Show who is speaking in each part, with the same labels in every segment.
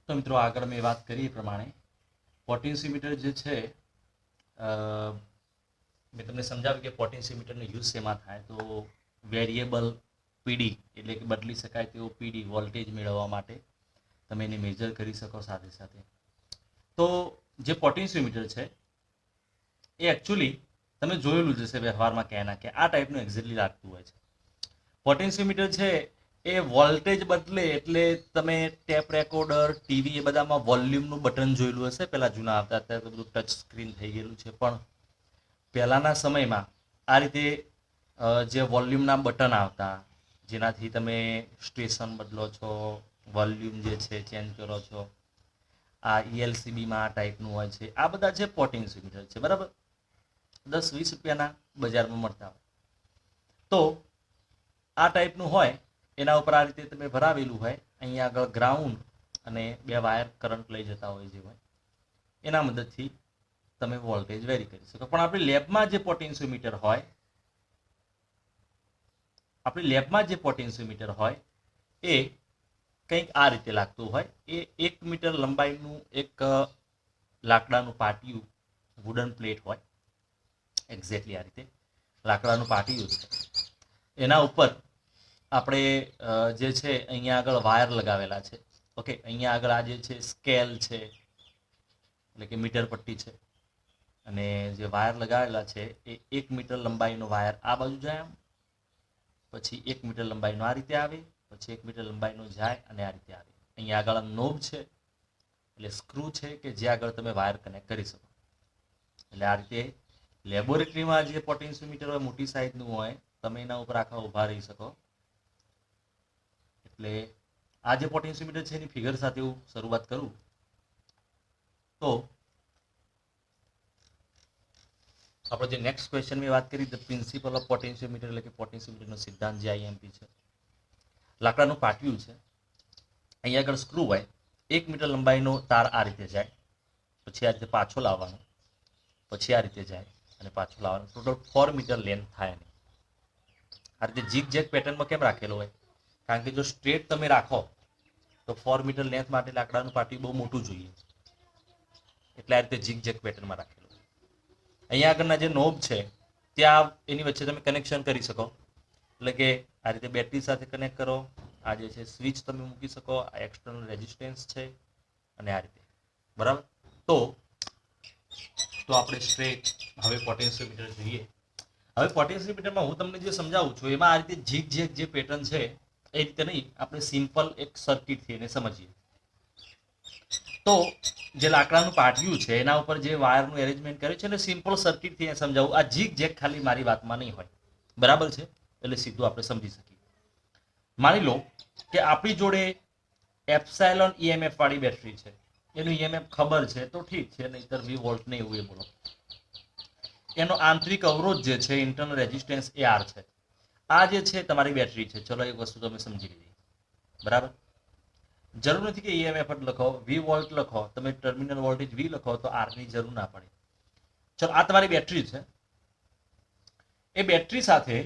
Speaker 1: તો મિત્રો આગળ મેં વાત કરી એ પ્રમાણે પોટેન્શિયોમીટર જે છે મેં તમને સમજાવ્યું કે પોટેન્શિયોમીટરનો યુઝ શેમાં થાય તો વેરિયેબલ પીડી એટલે કે બદલી શકાય તેવો પીડી વોલ્ટેજ મેળવવા માટે તમે એને મેજર કરી શકો સાથે સાથે. તો જે પોટેન્શિયોમીટર છે એ એકચ્યુઅલી તમે જોયેલું જ હશે વ્યવહારમાં ક્યાંય ના ક્યાં આ ટાઈપનું એક્ઝેક્ટલી લાગતું હોય છે. પોટેન્શિયોમીટર છે એ વોલ્ટેજ બદલે એટલે તમે ટેપ રેકોર્ડર ટીવી એ બધામાં વોલ્યુમનું બટન જોયેલું હશે પહેલા જૂના આવતા, અત્યારે તો બધું ટચ સ્ક્રીન થઈ ગયેલું છે, પણ પહેલાના સમયમાં આ રીતે જે વોલ્યુમના બટન આવતા જેનાથી તમે સ્ટેશન બદલો છો, વોલ્યુમ જે છે ચેન્જ કરો છો, આ ELCBમાં આ ટાઈપનું હોય છે. આ બધા છે પોટેન્શિયોમીટર છે, બરાબર. 10-20 રૂપિયાના બજારમાં મળતા હોય. તો આ ટાઈપનું હોય એના ઉપર આ રીતે તમે ભરાવેલું હોય, અહીંયા આગળ ગ્રાઉન્ડ અને બે વાયર કરંટ લઈ જતા હોય જે હોય એના મદદથી તમે વોલ્ટેજ વેરી કરી શકો. પણ આપણી લેબમાં જે પોટેન્શિયોમીટર હોય એ કંઈક આ રીતે લાગતું હોય. એ 1 મીટર લંબાઈનું એક લાકડાનું પાટિયું વુડન પ્લેટ હોય, એક્ઝેક્ટલી આ રીતે લાકડાનું પાટિયું છે. એના ઉપર આપણે જે છે અહીંયા આગળ વાયર લગાવેલા છે. ઓકે, અહીંયા આગળ આ જે છે સ્કેલ છે એટલે કે મીટર પટ્ટી છે, અને જે વાયર લગાવેલા છે એ 1 મીટર લંબાઈનો વાયર આ બાજુ જાય, આમ પછી 1 મીટર લંબાઈનો આ રીતે આવે, પછી 1 મીટર લંબાઈનો જાય અને આ રીતે આવે. અહીંયા આગળ નોબ છે એટલે સ્ક્રૂ છે કે જે આગળ તમે વાયર કનેક્ટ કરી શકો. એટલે આ રીતે લેબોરેટરીમાં જે પોટેન્શિયોમીટર હોય મોટી સાઇઝનું હોય, તમે એના ઉપર આખા ઊભા રહી શકો. એટલે આ જે પોટેન્શિયોમીટર છે એની ફિગર સાથે હું શરૂઆત કરું તો આપણે જે નેક્સ્ટ ક્વેશ્ચન મેં વાત કરી ધ પ્રિન્સિપલ ઓફ પોટેન્શિયોમીટર એટલે કે પોટેન્શિયોમીટરનો સિદ્ધાંત જે IMP છે. લાકડાનું પાટિયું છે, અહીંયા આગળ સ્ક્રૂ હોય, 1 મીટર લંબાઈનો તાર આ રીતે જાય, પછી આ રીતે પાછો લાવવાનો, પછી આ રીતે જાય અને પાછો લાવવાનો. ટોટલ 4 મીટર લેન્થ થાય નહીં. આ રીતે જીગ જેગ પેટર્નમાં કેમ રાખેલો હોય? કારણ કે જો સ્ટ્રેટ તમે રાખો તો 4 મીટર લેન્થ માટે લાકડાનું પાટિયું બહુ મોટું જોઈએ, એટલે આ રીતે જીગ જેગ પેટર્નમાં રાખેલું. અહીંયા આગળના જે નોબ છે ત્યાં એની વચ્ચે તમે કનેક્શન કરી શકો, એટલે કે આ રીતે બેટરી સાથે કનેક્ટ કરો, આ જે છે સ્વિચ તમે મૂકી શકો, આ એક્સટર્નલ રેઝિસ્ટન્સ છે અને આ રીતે, બરાબર. તો આપણે સ્ટ્રેટ હવે પોટેન્શિયોમીટર જોઈએ. હવે પોટેન્શિયોમીટરમાં હું તમને જે સમજાવું છું એમાં આ રીતે જીગ જેગ જે પેટર્ન છે એ રીતે નહીં, આપણે સિમ્પલ એક સર્કિટથી એને સમજીએ. તો જે લાકડાનું પાટિયું છે એના ઉપર જે વાયરનું એરેન્જમેન્ટ કરે છે એટલે સિમ્પલ સર્કિટથી સમજાવું. આ જીગ જેગ ખાલી મારી વાતમાં નહીં હોય, બરાબર છે, એટલે સીધું આપણે સમજી શકીએ. માની લો કે આપણી જોડે એપ્સાયલોન EMF વાળી બેટરી છે, એનું EMF ખબર છે તો ઠીક છે, નહીતર 20 વોલ્ટ નહીં એવું એ બોલો. એનો આંતરિક અવરોધ જે છે ઇન્ટરનલ રેઝિસ્ટન્સ AR છે. આ જે છે તમારી બેટરી છે. ચલો એક વસ્તુ તમે સમજી લીધી, બરાબર. જરૂર નથી કે EMF જ લખો, 20 વોલ્ટ લખો, તમે ટર્મિનલ વોલ્ટેજ V લખો તો R ની જરૂર ના પડે. ચલો આ તમારી બેટરી છે. એ બેટરી સાથે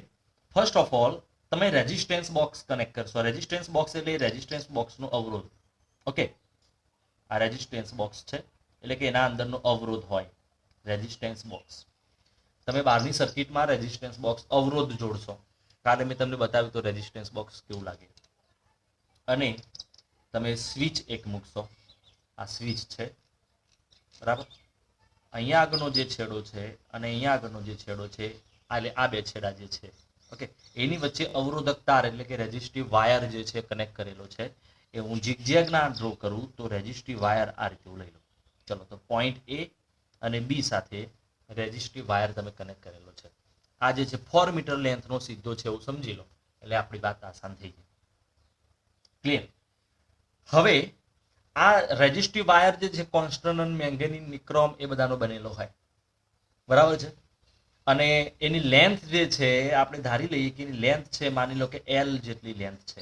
Speaker 1: ફર્સ્ટ ઓફ ઓલ તમે રેઝિસ્ટન્સ બોક્સ કનેક્ટ કરશો. રેઝિસ્ટન્સ બોક્સ એટલે રેઝિસ્ટન્સ બોક્સનો અવરોધ. ઓકે, આ રેઝિસ્ટન્સ બોક્સ છે એટલે કે એના અંદરનો અવરોધ હોય, રેઝિસ્ટન્સ બોક્સ. તમે બહારની સર્કિટમાં રેઝિસ્ટન્સ બોક્સ અવરોધ જોડશો. કાલે મેં તમને બતાવ્યું તો રેઝિસ્ટન્સ બોક્સ કેવું લાગે. અને તમે સ્વિચ એક મૂકશો, આ સ્વિચ છે, બરાબર. અહીંયા આગળનો જે છેડો છે અને અહીંયા આગળનો જે છેડો છે, એટલે આ બે છેડા જે છે, ઓકે, એની વચ્ચે અવરોધક તાર એટલે કે રેઝિસ્ટિવ વાયર જે છે કનેક્ટ કરેલો છે. એ હું ઝિગઝેગ ના ડ્રો કરું તો રેઝિસ્ટિવ વાયર આ રીતે લઈ લો. ચલો તો પોઈન્ટ A અને B સાથે રેઝિસ્ટિવ વાયર તમે કનેક્ટ કરેલો છે. આ જે છે 4 મીટર લેન્થનો સીધો છે એવું સમજી લો, એટલે આપણી વાત આસાન થઈ ગઈ. ક્લિયર? હવે આ રેઝિસ્ટિવ વાયર જે છે કોન્સ્ટન્ટ, મેંગેનીઝ, નિક્રોમ એ બધાનો બનેલો હોય, બરાબર છે. અને એની લેન્થ જે છે આપણે ધારી લઈએ કે એની લેન્થ છે, માની લો કે L જેટલી લેન્થ છે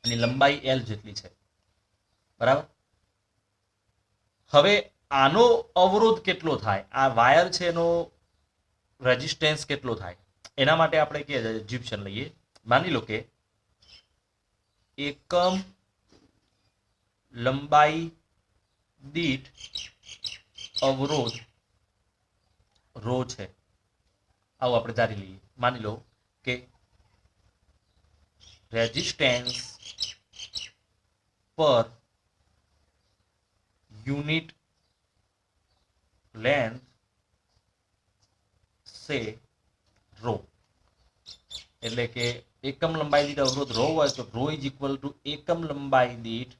Speaker 1: અને લંબાઈ L જેટલી છે, બરાબર. હવે આનો અવરોધ કેટલો થાય, આ વાયર છે એનો રેઝિસ્ટન્સ કેટલો થાય, એના માટે આપણે કે ઇક્વેશન લઈએ. માની લો કે એકમ લંબાઈ દીઠ અવરોધ રો છે, આવું આપણે ધારી લઈએ. માની લો કે રેઝિસ્ટન્સ પર યુનિટ લેન્થ સે રો, એટલે કે એકમ લંબાઈ દીઠ અવરોધ રો હોય તો રો ઇઝ ઇક્વલ ટુ એકમ લંબાઈ દીઠ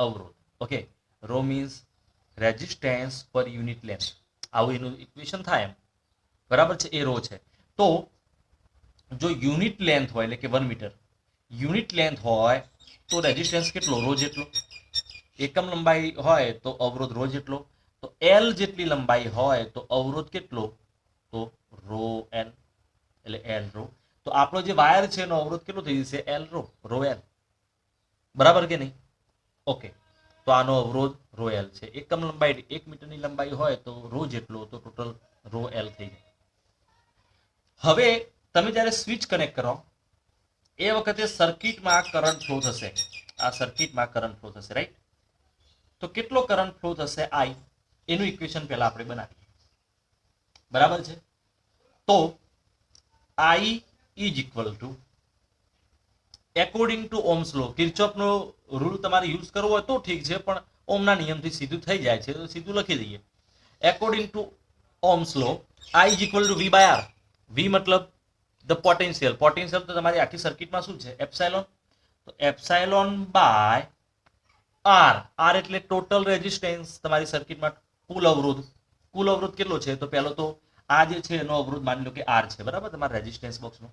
Speaker 1: અવરોધ. ઓકે, રો મીન્સ રેઝિસ્ટન્સ પર યુનિટ લેન્થ, આવું એનું ઇક્વેશન થાય એમ, બરાબર છે. એ રો છે. તો જો યુનિટ લેન્થ હોય એટલે કે 1 મીટર યુનિટ લેન્થ હોય તો રેઝિસ્ટન્સ કેટલો? રો જેટલો. એકમ લંબાઈ હોય તો અવરોધ રો જેટલો. તો એલ જેટલી લંબાઈ હોય તો અવરોધ કેટલો? તો રો એલ, એટલે એલ રો. તો આપણો જે વાયર છે એનો અવરોધ કેટલો થઈ જશે? એલ રો, રો એલ, બરાબર કે નહીં? ઓકે, તો આનો અવરોધ રો એલ છે. એકમ લંબાઈ 1 મીટરની લંબાઈ હોય તો રો જેટલો, તો ટોટલ રો એલ થઈ જાય. હવે તમે જ્યારે સ્વિચ કનેક્ટ કરો એ વખતે સર્કિટમાં કરંટ ફ્લો થશે. આ સર્કિટમાં કરંટ ફ્લો થશે, રાઈટ? તો કેટલો કરંટ ફ્લો થશે? આઈ, એનું ઇક્વેશન પહેલા આપણે બનાવીએ, બરાબર છે. તો I is equal to, according to ohm's law, કિર્ચોફનો રૂલ તમારે યુઝ કરવો હોય તો ઠીક છે, પણ ઓહ્મના નિયમથી સીધું થઈ જાય છે, તો સીધું લખી દઈએ. According to ohm's law, I is equal to V by R. V મતલબ ધ પોટેન્શિયલ. પોટેન્શિયલ તો તમારી આખી સર્કિટમાં શું છે? એપ્સાઇલોન. તો એપ્સાઇલોન બાય આર. આર એટલે ટોટલ રેઝિસ્ટન્સ તમારી સર્કિટમાં, કુલ અવરોધ. કુલ અવરોધ કેટલો છે? તો પહેલો તો આ જે છે એનો અવરોધ માની લો કે આર છે, બરાબર, તમારા રેઝિસ્ટન્સ બોક્સનો.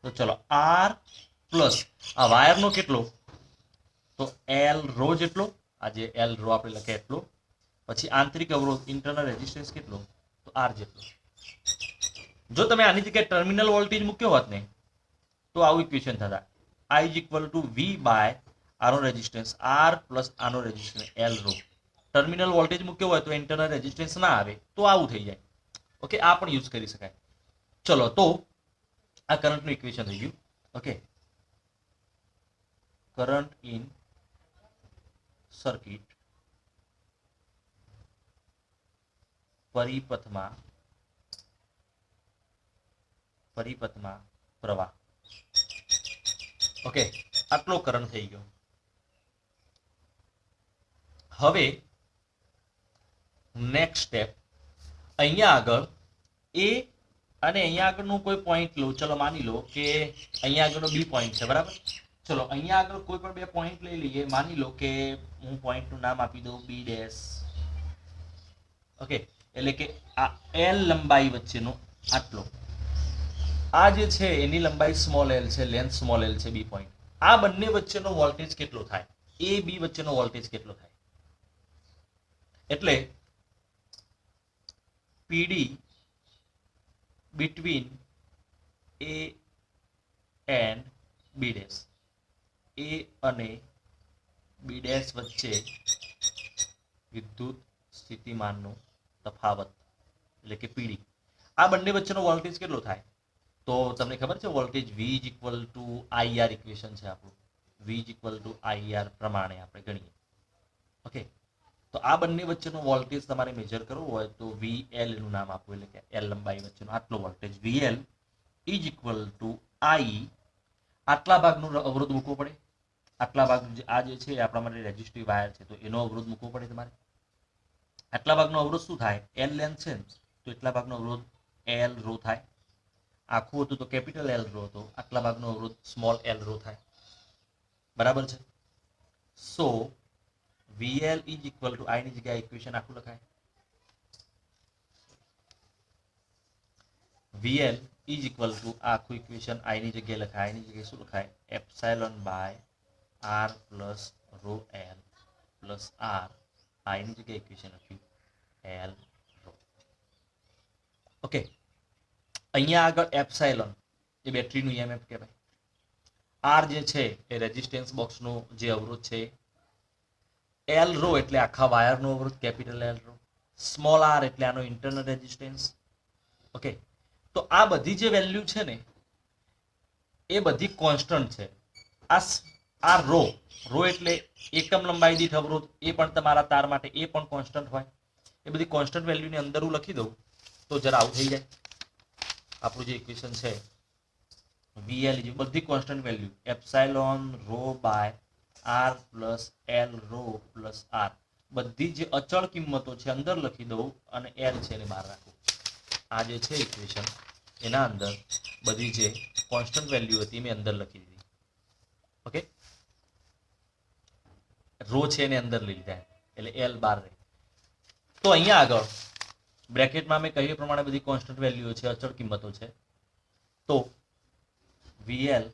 Speaker 1: તો ચલો આર પ્લસ આ વાયરનો કેટલો? તો એલ રો જેટલો, આ જે એલ રો આપણે લખે એટલો. પછી આંતરિક અવરોધ ઇન્ટરનલ રેઝિસ્ટન્સ કેટલો? તો આર જેટલો. જો તમે આની જગ્યાએ ટર્મિનલ વોલ્ટેજ મૂક્યો હોત ને તો આવું ઇક્વેશન થતા. I is equal to V by આનો રેઝિસ્ટન્સ આર પ્લસ આનો resistance L rho. Terminal voltage મૂક્યો હોય તો ઇન્ટરનલ રેઝિસ્ટન્સ ના આવે, તો આવું થઈ જાય. ઓકે, આ પણ યુઝ કરી શકાય. ચલો, તો આ કરંટનું ઇક્વેશન થઈ ગયું. ઓકે, કરંટ ઇન સર્કિટ પરિપથમાં પ્રવાહ. ઓકે, આટલો કરંટ થઈ ગયો. હવે નેક્સ્ટ સ્ટેપ, અહીંયા આગળ એ અને અહીંયા આગળનું કોઈ પોઈન્ટ લો. ચલો માની લો કે અહીંયા આગળનો બી પોઈન્ટ છે, બરાબર. ચલો અહીંયા આગળ કોઈ પણ બે પોઈન્ટ લઈ લઈએ. માની લો કે હું પોઈન્ટનું નામ આપી દઉં બી ડેશ. ઓકે, એટલે કે આ એલ લંબાઈ વચ્ચેનો આટલો, આ જે છે એની લંબાઈ સ્મોલ એલ છે, લેન્થ સ્મોલ એલ છે, બી પોઈન્ટ. આ બંને વચ્ચેનો વોલ્ટેજ કેટલો થાય? એ બી વચ્ચેનો વોલ્ટેજ કેટલો થાય? એટલે પીડી between A and B dash, A અને B dash વચ્ચે વિદ્યુત સ્થિતિમાનનો તફાવત, એટલે કે પીડી. આ બંને વચ્ચેનો વોલ્ટેજ કેટલો થાય? તો તમને ખબર છે voltage V is equal two IR equation છે આપણું. V is equal two IR પ્રમાણે આપણે ગણીએ. ઓકે, તો આ બંને વચ્ચેનો વોલ્ટેજ તમારે મેજર કરવો હોય તો VL એનું નામ આપવું, એટલે કે એલ લંબાઈ વચ્ચેનો આટલો voltage VL is equal to I. આટલા ભાગનો અવરોધ મૂકવો પડે. આટલા ભાગ આ જે છે આપણા માટે રેઝિસ્ટિવ વાયર છે, તો એનો અવરોધ મૂકવો પડે તમારે. આટલા ભાગનો અવરોધ શું થાય? એલ લેન્થ છે તો એટલા ભાગનો અવરોધ એલ રો થાય. આખું હતું તો કેપિટલ એલ રો હતો, આટલા ભાગનો અવરોધ સ્મોલ એલ રો થાય, બરાબર છે. So VL is equal to I ની જગ્યાએ ઇક્વેશન આખું લખાય. VL ઇઝ ઇક્વલ ટુ આખું ઇક્વેશન I ની જગ્યાએ લખાય. I ની જગ્યાએ શું લખાય? Epsilon by R plus rho L plus R. I ની જગ્યાએ ઇક્વેશન લખ્યું એલ રો. ઓકે, અહીંયા આગળ એપ્સાઇલોન એ બેટરીનું EMF કહેવાય. R જે છે એ રેઝિસ્ટન્સ બોક્સનો જે અવરોધ છે. એલ રો એટલે આખા વાયરનો અવરોધ, capital L rho. Small R એટલે આનો ઇન્ટરનલ રેઝિસ્ટન્સ. ઓકે, તો આ બધી જે વેલ્યુ છે ને એ બધી કોન્સ્ટન્ટ છે. આ આ રો એટલે એકમ લંબાઈ દીઠ અવરોધ, એ પણ તમારા તાર માટે એ પણ કોન્સ્ટન્ટ હોય. એ બધી કોન્સ્ટન્ટ વેલ્યુની અંદર હું લખી દઉં તો જરા આવું થઈ જાય. આપણું જે ઇક્વેશન છે VL બધી constant value epsilon rho by R plus L rho plus R, બધી જે અચળ કિંમતો છે અંદર લખી દઉં અને L છે એને બહાર રાખું. આ જે છે ઇક્વેશન એના અંદર બધી જે કોન્સ્ટન્ટ વેલ્યુ હતી મેં અંદર લખી દીધી. ઓકે, રો છે એને અંદર લઈ લીધા એટલે L બહાર રહે. તો અહીંયા આગળ બ્રેકેટમાં મેં કહ્યું પ્રમાણે બધી કોન્સ્ટન્ટ વેલ્યુ છે, અચળ કિંમતો છે. તો VL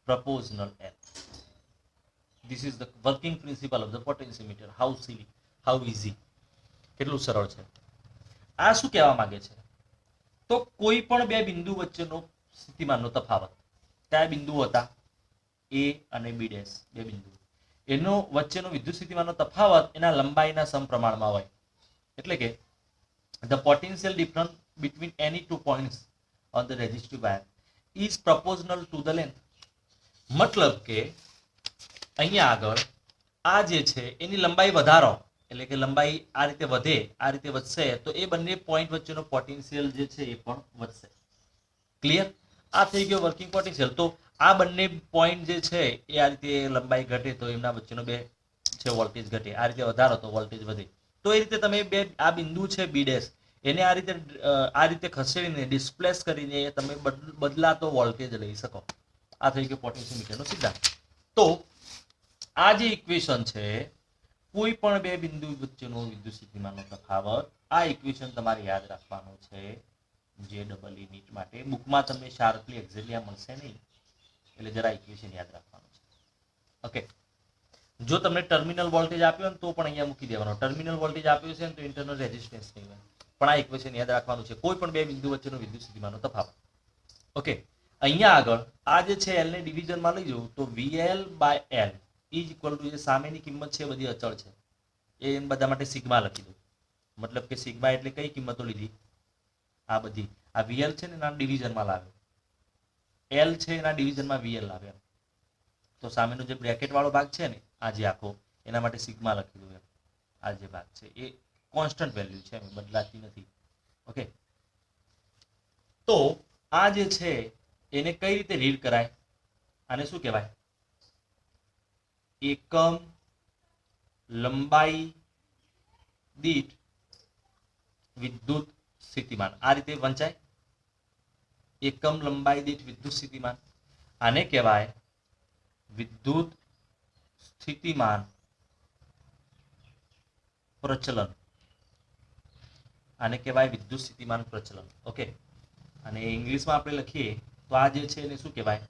Speaker 1: proportional L. This is the working principle of the potentiometer. How silly, how easy. કેટલું સરળ છે. આ શું કહેવા માંગે છે? તો કોઈ પણ બે બિંદુ વચ્ચેનો સ્થિતિમાનનો તફાવત, કયા બિંદુ હતા? A અને B ડેશ, બે બિંદુ. એનો વચ્ચેનો વિદ્યુત સ્થિતિમાનનો તફાવત એના લંબાઈના સમપ્રમાણમાં હોય. એટલે કે the potential difference between any two points on the resistive wire is proportional to the length. મતલબ કે અહીંયા આગળ આ જે છે એની લંબાઈ વધારો, એટલે કે લંબાઈ આ રીતે વધે, આ રીતે વધશે તો એ બંને પોઈન્ટ વચ્ચેનો પોટેન્શિયલ જે છે એ પણ વધશે. ક્લિયર? આ થઈ ગયો વર્કિંગ પોટેન્શિયલ. તો આ બંને પોઈન્ટ જે છે એ આ રીતે લંબાઈ ઘટે તો એમના વચ્ચેનો બે છે વોલ્ટેજ ઘટે, આ રીતે વધારો તો વોલ્ટેજ વધે. તો એ રીતે તમે બે આ બિંદુ છે B ડેશ એને આ રીતે ખસેડીને ડિસ્પ્લેસ કરીને તમે બદલાતો વોલ્ટેજ લઈ શકો. આ થઈ ગયો પોટેન્શિયોમીટરનો સિદ્ધાંત. તો આ જે ઇક્વેશન છે કોઈ પણ બે બિંદુ વચ્ચેનો વિદ્યુત સ્થિતિમાનનો તફાવત, આ ઇક્વેશન તમારે યાદ રાખવાનું છે જે ડબલ યુનિટ માટે. બુકમાં તમને શાર્પલી એક્ઝેક્ટલી આ મળશે નહીં, એટલે જરા ઇક્વેશન યાદ રાખવાનું છે. ઓકે, જો તમને ટર્મિનલ વોલ્ટેજ આપ્યો ને તો પણ અહીંયા મૂકી દેવાનો. ટર્મિનલ વોલ્ટેજ આપ્યો છે ને તો ઇન્ટરનલ રેઝિસ્ટન્સ નહીં હોય, પણ આ ઇક્વેશન યાદ રાખવાનું છે. કોઈ પણ બે બિંદુ વચ્ચેનો વિદ્યુત સ્થિતિમાનનો તફાવત. ઓકે, અહીંયા આગળ આ જે છે L ને ડિવિઝનમાં લઈ જવું તો VL by L is equal to, જે સામેની કિંમત છે બધી અચળ છે એ બધા માટે સિગ્મા લખી દઉં. મતલબ કે સિગ્મા એટલે કઈ કિંમતો લીધી? આ બધી. આ VL છે ને એના ડિવિઝનમાં લાવ્યો, L છે એના ડિવિઝનમાં VL લાવ્યો. તો સામેનો જે બ્રેકેટ વાળો ભાગ છે ને આ જે આખો, એના માટે સિગ્મા લખી દઉં. આ જે ભાગ છે એ કોન્સ્ટન્ટ વેલ્યુ છે, બદલાતી નથી. ઓકે, તો આ જે છે એને કઈ રીતે રીડ કરાય? આને શું કહેવાય? એકમ લંબાઈ દીઠ વિદ્યુત સ્થિતિમાન. આ રીતે વંચાય, એકમ લંબાઈ દીઠ વિદ્યુત સ્થિતિમાન. આને કહેવાય વિદ્યુત સ્થિતિમાન પ્રચલન. આને કહેવાય વિદ્યુત સ્થિતિમાન પ્રચલન. ઓકે, અને ઇંગ્લિશમાં આપણે લખીએ તો આ જે છે એને શું કહેવાય?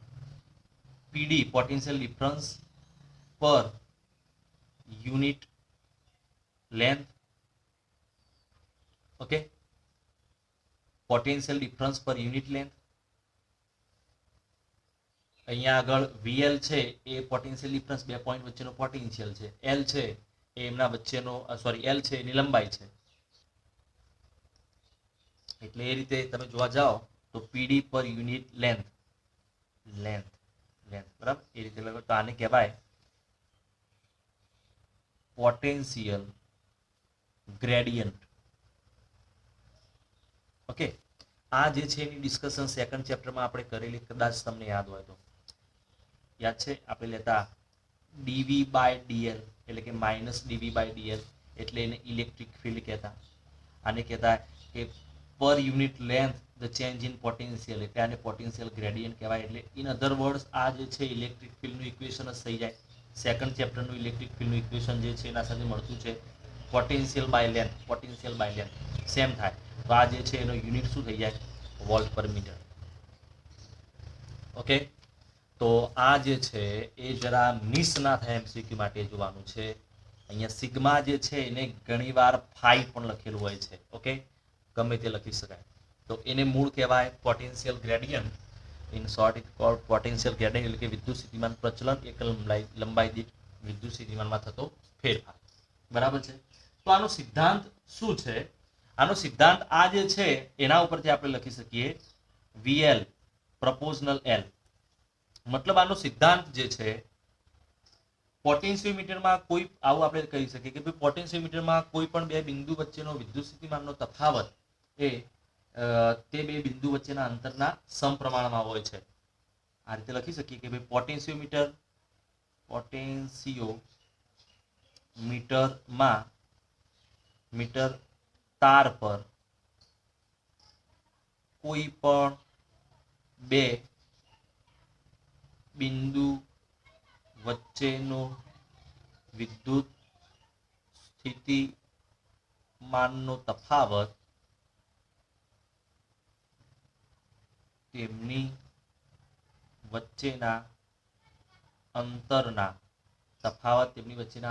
Speaker 1: PD, પોટેન્શિયલ ડિફરન્સ પર unit length. Okay, potential difference પર યુનિટ લેન્થ. અહીંયા આગળ VL છે એ પોટેન્શિયલ ડિફરન્સ બે પોઈન્ટ વચ્ચેનો પોટેન્શિયલ છે, L છે એ એમના વચ્ચેનો L છે એની લંબાઈ છે. એટલે એ રીતે તમે જોવા જાઓ તો PD પર યુનિટ લેન્થ, બરાબર? એ રીતે લખો તો આને કહેવાય પોટેન્શિયલ ગ્રેડિયન્ટ. ઓકે, આ જે છે એની ડિસ્કશન સેકન્ડ ચેપ્ટરમાં આપણે કરેલી, કદાચ તમને યાદ હોય તો. યાદ છે? આપણે લેતા dV બાય dl, એટલે કે માઇનસ dV બાય dl, એટલે એને ઇલેક્ટ્રિક ફિલ્ડ કહેતા. આને કહેતા કે પર unit length the change in potential, એટલે આને પોટેન્શિયલ ગ્રેડિયન્ટ કહેવાય. એટલે ઇન અધર વર્ડ્સ આ જે છે ઇલેક્ટ્રિક ફિલ્ડનું ઇક્વેશન જ થઈ જાય. સેકન્ડ ચેપ્ટરનું ઇલેક્ટ્રિક ફિલ્ડનું ઇક્વેશન જે છે એના સાથે મળતું છે પોટેન્શિયલ બાય લેન્થ, સેમ થાય. તો આ જે છે એનો યુનિટ શું થઈ જાય? વોલ્ટ પર મીટર. ઓકે, તો આ જે છે એ જરા મિસ ના થાય MCQ માટે જોવાનું છે. અહીંયા સિગ્મા જે છે એને ઘણીવાર ફાઈ પણ લખેલું હોય છે. ઓકે, ગમે તે લખી શકાય. તો એને મૂળ કહેવાય potential gradient. In short it cold potential gradient, એટલે કે વિદ્યુત સ્થિતિમાન પ્રચલન, એક લંબાઈ દીઠ વિદ્યુત સ્થિતિમાનમાં થતો ફેરફાર. બરાબર છે? તો આનો સિદ્ધાંત શું છે? આનો સિદ્ધાંત આ જે છે એના ઉપરથી આપણે લખી શકીએ VL proportional L. મતલબ આનો સિદ્ધાંત જે છે પોટેન્શિયોમીટરમાં કોઈ આવું આપણે કહી શકીએ કે ભાઈ પોટેન્શિયોમીટરમાં કોઈ પણ બે બિંદુ વચ્ચેનો વિદ્યુત સ્થિતિમાનનો તફાવત એ તે બે બિંદુ વચ્ચેના અંતરના સમપ્રમાણમાં હોય છે. આ રીતે લખી શકીએ કે ભાઈ પોટેન્શિયોમીટરમાં મીટર તાર પર કોઈ પણ બે બિંદુ વચ્ચેનો વિદ્યુત સ્થિતિમાનનો તફાવત તેમની વચ્ચેના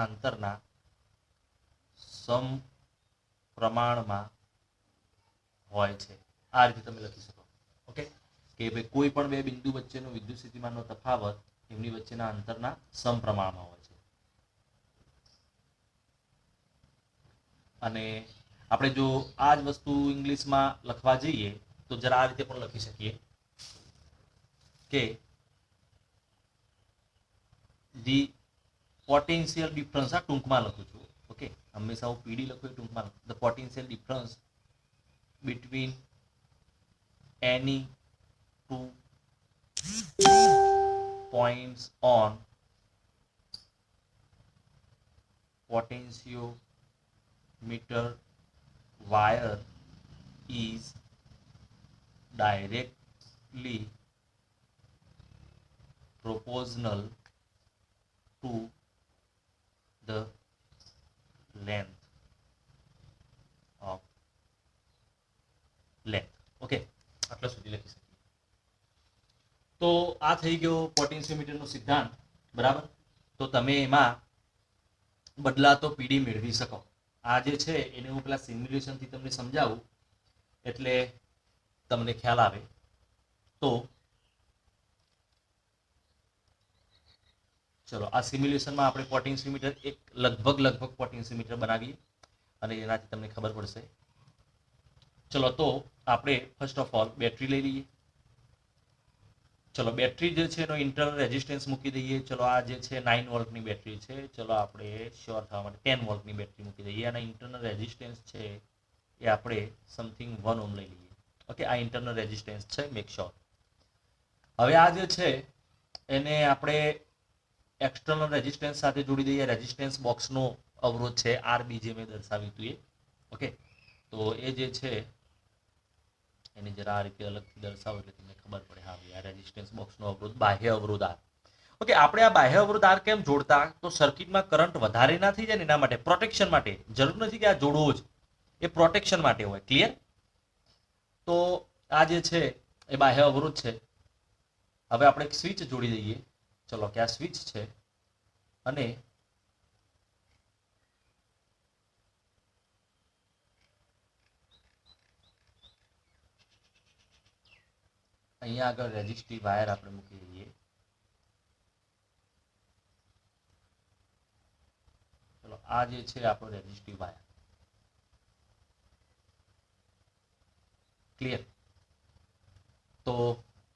Speaker 1: અંતરના સમપ્રમાણમાં હોય છે. આ રીતે તમે લખી શકો. ઓકે, કે ભાઈ કોઈ પણ બે બિંદુ વચ્ચેનો વિદ્યુત સ્થિતિમાનનો તફાવત એમની વચ્ચેના અંતરના સમપ્રમાણમાં હોય છે. અને આપણે જો આ જ વસ્તુ ઇંગ્લિશમાં લખવા જઈએ તો જરા આ રીતે પણ લખી શકીએ કે ધી પોટેન્શિયલ ડિફરન્સ, આ ટૂંકમાં લખું છું. ઓકે, હંમેશા હું પીડી લખું ટૂંકમાં લખું. The potential difference between any two points on potentiometer wire is directly proportional to the length of length. Okay, આટલા સુધી લખી શકીએ. તો આ થઈ ગયો પોટેન્શિયોમીટરનો સિદ્ધાંત. બરાબર, તો તમે એમાં બદલાતો પીડી મેળવી શકો. આ જે છે એને હું પેલા સિમ્યુલેશનથી તમને સમજાવું એટલે તમને ખ્યાલ આવે. તો ચલો, આ સિમ્યુલેશનમાં આપણે પોટેન્શિયોમીટર એક લગભગ પોટેન્શિયોમીટર બનાવીએ અને એનાથી તમને ખબર પડશે. ચલો, તો આપણે ફર્સ્ટ ઓફ ઓલ બેટરી લઈ લઈએ. ચલો, બેટરી જે છે એનો ઇન્ટરનલ રેઝિસ્ટન્સ મૂકી દઈએ. ચલો, આ જે છે 9 વોલ્ટની બેટરી છે. ચલો, આપણે શ્યોર થવા માટે 10 વોલ્ટની બેટરી મૂકી દઈએ. અને ઇન્ટરનલ રેઝિસ્ટન્સ છે એ આપણે સમથિંગ 1 ઓહ્મ લઈ લઈએ. ઓકે, આ ઇન્ટરનલ રેઝિસ્ટન્સ છે, મેક શ્યોર. હવે આ જે છે એને આપણે એક્સટર્નલ રેઝિસ્ટન્સ સાથે જોડી દઈએ. રેઝિસ્ટન્સ બોક્સનો અવરોધ છે આરબી, જે મેં દર્શાવ્યું હતું એ. ઓકે, તો એ જે છે એને જરા આ રીતે અલગથી દર્શાવો એટલે તમને ખબર પડે. હા ભાઈ, આ રેઝિસ્ટન્સ બોક્સનો અવરોધ, બાહ્ય અવરોધ આર. ઓકે, આપણે આ બાહ્ય અવરોધ આર કેમ જોડતા? તો સર્કિટમાં કરંટ વધારે ના થઈ જાય ને એના માટે, પ્રોટેક્શન માટે. જરૂર નથી કે આ જોડવો જ, એ પ્રોટેક્શન માટે હોય. ક્લિયર? તો આ જે છે એ બાહ્ય અવરોધ છે. હવે આપણે એક સ્વિચ જોડી દઈએ. ચલો, કે આ સ્વિચ છે અને અહીંયા આગળ રેઝિસ્ટિવ વાયર આપણે મૂકી દઈએ. ચલો, આ જે છે આપણો રેઝિસ્ટિવ વાયર. ક્લિયર? તો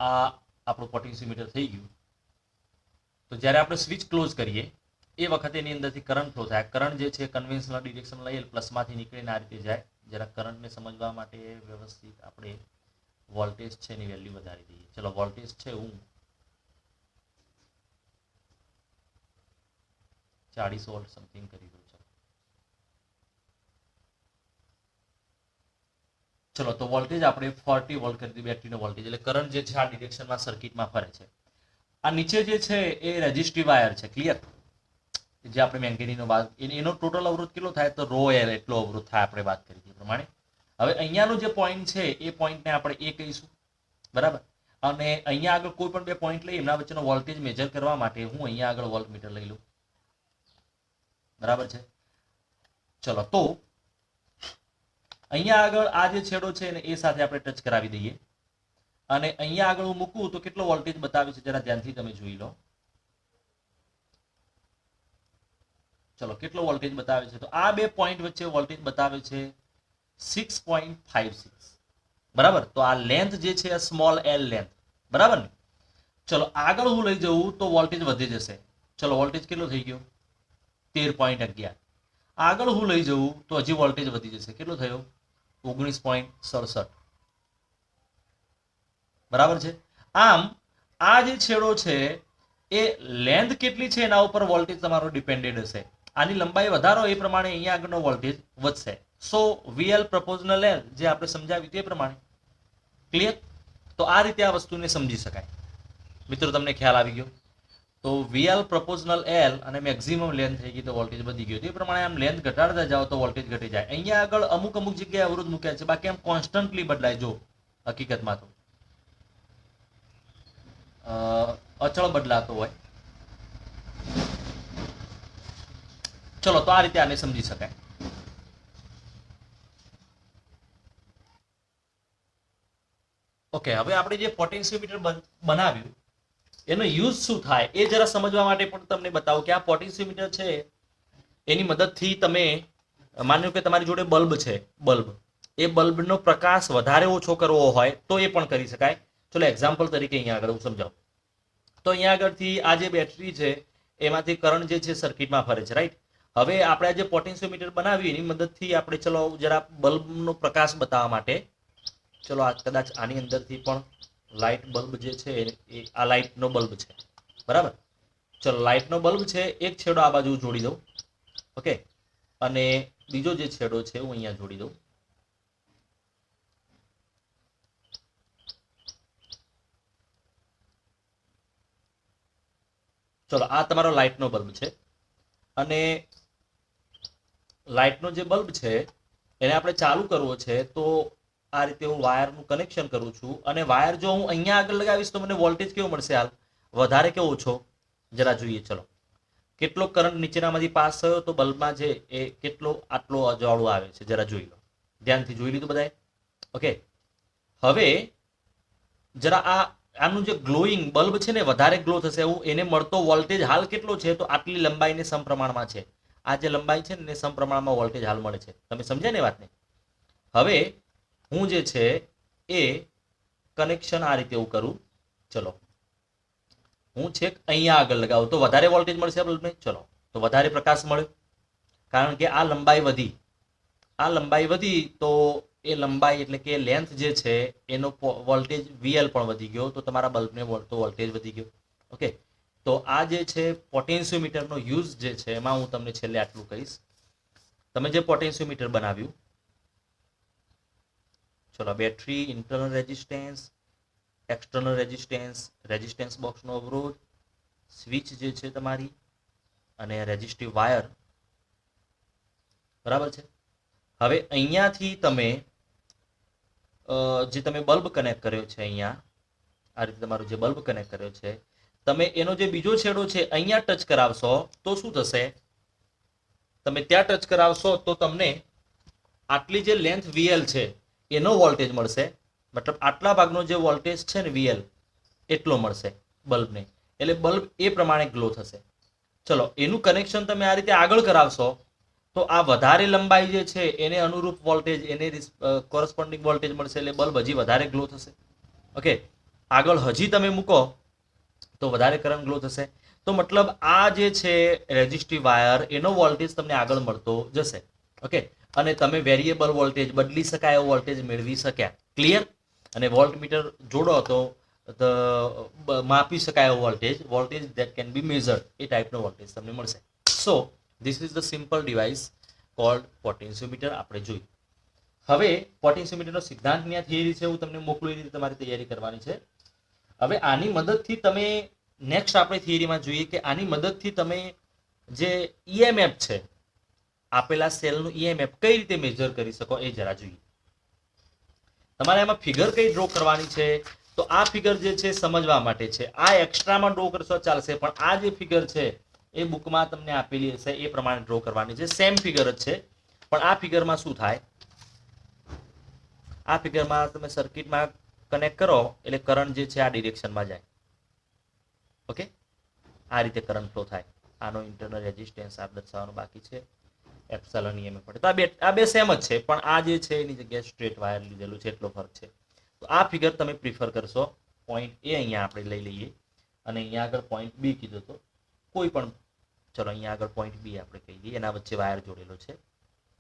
Speaker 1: આ આપણું પોટેન્શિયોમીટર થઈ ગયું. તો જ્યારે આપણે સ્વિચ ક્લોઝ કરીએ એ વખતે એની અંદરથી કરંટ ફ્લો થાય. કરંટ જે છે કન્વેન્શનલ ડિરેક્શન લઈએ, પ્લસમાંથી નીકળીને આ રીતે જાય. જરા કરંટને સમજવા માટે વ્યવસ્થિત આપણે વોલ્ટેજ છે એની વેલ્યુ વધારી દઈએ. ચલો, વોલ્ટેજ છે હું 40 વોલ્ટ સમથિંગ કરી દઉં. ચલો, તો વોલ્ટેજ આપણે 40 વોલ્ટ કરી દીધી. બેટરીનો વોલ્ટેજ એટલે કરંટ જે છે આ ડિરેક્શનમાં સર્કિટમાં ફરે છે. આ નીચે જે છે એ રેઝિસ્ટિવ વાયર છે. ક્લિયર? જે આપણે મેંગેનીનો વાત, એનો ટોટલ અવરોધ કેટલો થાય? તો રો એલ એટલો અવરોધ થાય, આપણે વાત કરી એ પ્રમાણે. હવે અહીંયાનો જે પોઈન્ટ છે એ પોઈન્ટને આપણે એ કહીશું. બરાબર? અને અહીંયા આગળ કોઈ પણ બે પોઈન્ટ લઈ એમના વચ્ચેનો વોલ્ટેજ મેજર કરવા માટે હું અહીંયા આગળ વોલ્ટમીટર લઈ લઉં. બરાબર છે? ચલો, તો અહીંયા આગળ આ જે છેડો છે ને એ સાથે આપણે ટચ કરાવી દઈએ. અને અહીંયા આગળ હું મૂકું તો કેટલો વોલ્ટેજ બતાવે છે જરા ધ્યાનથી તમે જોઈ લો. ચલો, કેટલો વોલ્ટેજ બતાવે છે? તો આ બે પોઈન્ટ વચ્ચે વોલ્ટેજ બતાવે છે 6.56. બરાબર? તો આ લેન્થ જે છે સ્મોલ એલ લેન્થ. બરાબર ને? ચલો, આગળ હું લઈ જવું તો વોલ્ટેજ વધી જશે. ચલો વોલ્ટેજ કેટલો થઈ ગયો 13.11. આગળ હું લઈ જવું તો હજી વોલ્ટેજ વધી જશે. કેટલો થયો 19.67. બરાબર છે. આમ આ જે છેડો છે એ લેન્થ કેટલી છે એના ઉપર વોલ્ટેજ તમારો ડિપેન્ડેડ હશે. આની લંબાઈ વધારો એ પ્રમાણે અહીંયા આગળનો વોલ્ટેજ વધશે. સો વીએલ પ્રપોઝનલ એલ જે આપણે સમજાવ્યું તે પ્રમાણે. ક્લિયર? તો આ રીતે આ વસ્તુને સમજી શકાય. મિત્રો તમને ખ્યાલ આવી ગયો? તો વીએલ પ્રપોઝનલ એલ અને મેક્સિમમ લેન્થ થઈ ગઈ તો વોલ્ટેજ વધી ગયો. તે પ્રમાણે આમ લેન્થ ઘટાડતા જાઓ તો વોલ્ટેજ ઘટી જાય. અહીંયા આગળ અમુક જગ્યાએ અવરોધ મૂક્યા છે, બાકી આમ કોન્સ્ટન્ટલી બદલાય. જો હકીકતમાં તો અચળ બદલાતો હોય. ચલો તો આ રીતે આને સમજી શકાય. ઓકે, હવે આપણે જે પોટેન્શિયોમીટર બનાવ્યું એનો યુઝ શું થાય એ જરા સમજવા માટે પણ તમને બતાવું કે આ પોટેન્શિયોમીટર છે એની મદદથી તમે માનો કે તમારી જોડે બલ્બ છે, એ બલ્બનો પ્રકાશ વધારે ઓછો કરવો હોય તો એ પણ કરી શકાય. ચલો એક્ઝામ્પલ તરીકે અહીંયા આગળ હું સમજાવું. તો અહીંયા આગળથી આ જે બેટરી છે એમાંથી કરંટ જે છે સર્કિટમાં ફરે છે, રાઈટ? હવે આપણે જે પોટેન્શિયોમીટર બનાવ્યું એની મદદથી આપણે ચલો જરા બલ્બનો પ્રકાશ બતાવવા માટે ચલો આ કદાચ આની અંદરથી પણ લાઇટ બલ્બ જે છે એ આ લાઇટનો બલ્બ છે, બરાબર? ચલો લાઇટનો બલ્બ છે, એક છેડો આ બાજુ જોડી દઉં, ઓકે, અને બીજો જે છેડો છે હું અહીંયા જોડી દઉં. ચલો આ તમારો લાઇટનો બલ્બ છે અને લાઇટનો જે બલ્બ છે એને આપણે ચાલુ કરવો છે. તો આ રીતે હું વાયરનું કનેક્શન કરું છું અને વાયર જો હું અહીંયા આગળ લગાવીશ તો મને વોલ્ટેજ કેવો મળશે? હાલ વધારે કે ઓછો જરા જોઈએ. ચલો કેટલો કરંટ નીચેનામાંથી પાસ થયો તો બલ્બમાં છે એ કેટલો આટલો અજવાળું આવે છે જરા જોઈ લો. ધ્યાનથી જોઈ લીધું બધાએ? ઓકે, હવે જરા આનું જે ગ્લોઈંગ બલ્બ છે ને વધારે ગ્લો થશે એવું એને મળતો વોલ્ટેજ હાલ કેટલો છે? તો આટલી લંબાઈને સમપ્રમાણમાં છે. આ જે લંબાઈ છે ને સમપ્રમાણમાં વોલ્ટેજ હાલ મળે છે. તમે સમજ્યા ને વાતને? હવે હું જે છે એ કનેક્શન આ રીતે હું કરું. ચલો હું છેક અહીંયા આગળ લગાવું તો વધારે વોલ્ટેજ મળશે બલ્બને. ચલો તો વધારે પ્રકાશ મળ્યો કારણ કે આ લંબાઈ વધી તો એ લંબાઈ એટલે કે લેન્થ જે છે એનો વોલ્ટેજ વીએલ પણ વધી ગયો તો તમારા બલ્બને વોલ્ટેજ વધી ગયો. ઓકે, તો આ જે છે પોટેન્શિયોમીટરનો યુઝ જે છે એમાં હું તમને છેલ્લે આટલું કહીશ. તમે જે પોટેન્શિયોમીટર બનાવ્યું, ચલો battery, internal resistance, external resistance બોક્સનો અવરોધ, સ્વિચ જે છે તમારી અને રેઝિસ્ટિવ વાયર, બરાબર છે? હવે અહીંયાથી તમે જે તમે બલ્બ કનેક્ટ કર્યો છે અહીંયા આ રીતે તમારો જે બલ્બ કનેક્ટ કર્યો છે તમે એનો જે બીજો છેડો છે અહીંયા ટચ કરાવશો તો શું થશે? તમે ત્યાં ટચ કરાવશો તો તમને આટલી જે લેન્થ વીએલ છે એનો વોલ્ટેજ મળશે. મતલબ આટલા ભાગનો જે વોલ્ટેજ છે ને વીએલ એટલો મળશે બલ્બને, એટલે બલ્બ એ પ્રમાણે ગ્લો થશે. ચલો એનું કનેક્શન તમે આ રીતે આગળ કરાવશો તો આ વધારે લંબાઈ જે છે એને અનુરૂપ વોલ્ટેજ, એને કોરસ્પોન્ડિંગ વોલ્ટેજ મળશે એટલે બલ્બ હજી વધારે ગ્લો થશે. ઓકે, આગળ હજી તમે મૂકો તો વધારે કરંટ ગ્લો થશે. તો મતલબ આ જે છે રેઝિસ્ટિવ વાયર એનો વોલ્ટેજ તમને આગળ મળતો જશે. ઓકે, અને તમે વેરિયેબલ વોલ્ટેજ, બદલી શકાય એવો વોલ્ટેજ મેળવી શક્યા. ક્લિયર? અને વોલ્ટમીટર જોડો તો માપી શકાય એવો voltage that can be measured, એ ટાઈપનો વોલ્ટેજ તમને મળશે. So this is the simple device called potentiometer આપણે જોયું. હવે પોટેન્શિયોમીટરનો સિદ્ધાંતની આ થિયરી છે હું તમને મોકલું એ રીતે તમારી તૈયારી કરવાની છે. હવે આની મદદથી તમે નેક્સ્ટ આપણે થિયરીમાં જોઈએ કે આની મદદથી તમે જે ઈએમએફ છે આપેલા સેલનું ઈએમએફ કઈ રીતે મેજર કરી શકો એ જરા જોઈએ. તમારે આમાં ફિગર કઈ ડ્રો કરવાની છે તો આ ફિગર જે છે સમજવા માટે છે. આ એક્સ્ટ્રામાં ડ્રો કરશો ચાલશે પણ આ જે ફિગર છે એ બુકમાં તમને આપેલી હશે એ પ્રમાણે ડ્રો કરવાની છે. સેમ ફિગર જ છે પણ આ ફિગરમાં શું થાય, આ ફિગરમાં તમે સર્કિટમાં કનેક્ટ કરો એટલે કરંટ જે છે આ ડિરેક્શનમાં જાય. ઓકે, આ રીતે કરંટ ફ્લો થાય. આનો ઇન્ટરનલ રેઝિસ્ટન્સ આ દર્શાવવાનું બાકી છે. એપ્સિલોન ઈએમએફ પડે તો આ બે સેમ જ છે પણ આ જે છે એની જગ્યાએ સ્ટ્રેટ વાયર લીધેલું છે એટલો ફરક છે. તો આ ફિગર તમે પ્રિફર કરશો. પોઈન્ટ એ અહીંયા આપણે લઈ લઈએ અને અહીંયા આગળ પોઈન્ટ બી કીધો તો કોઈ પણ, ચલો અહીંયા આગળ પોઈન્ટ બી આપણે કહી દઈએ, એના વચ્ચે વાયર જોડેલો છે,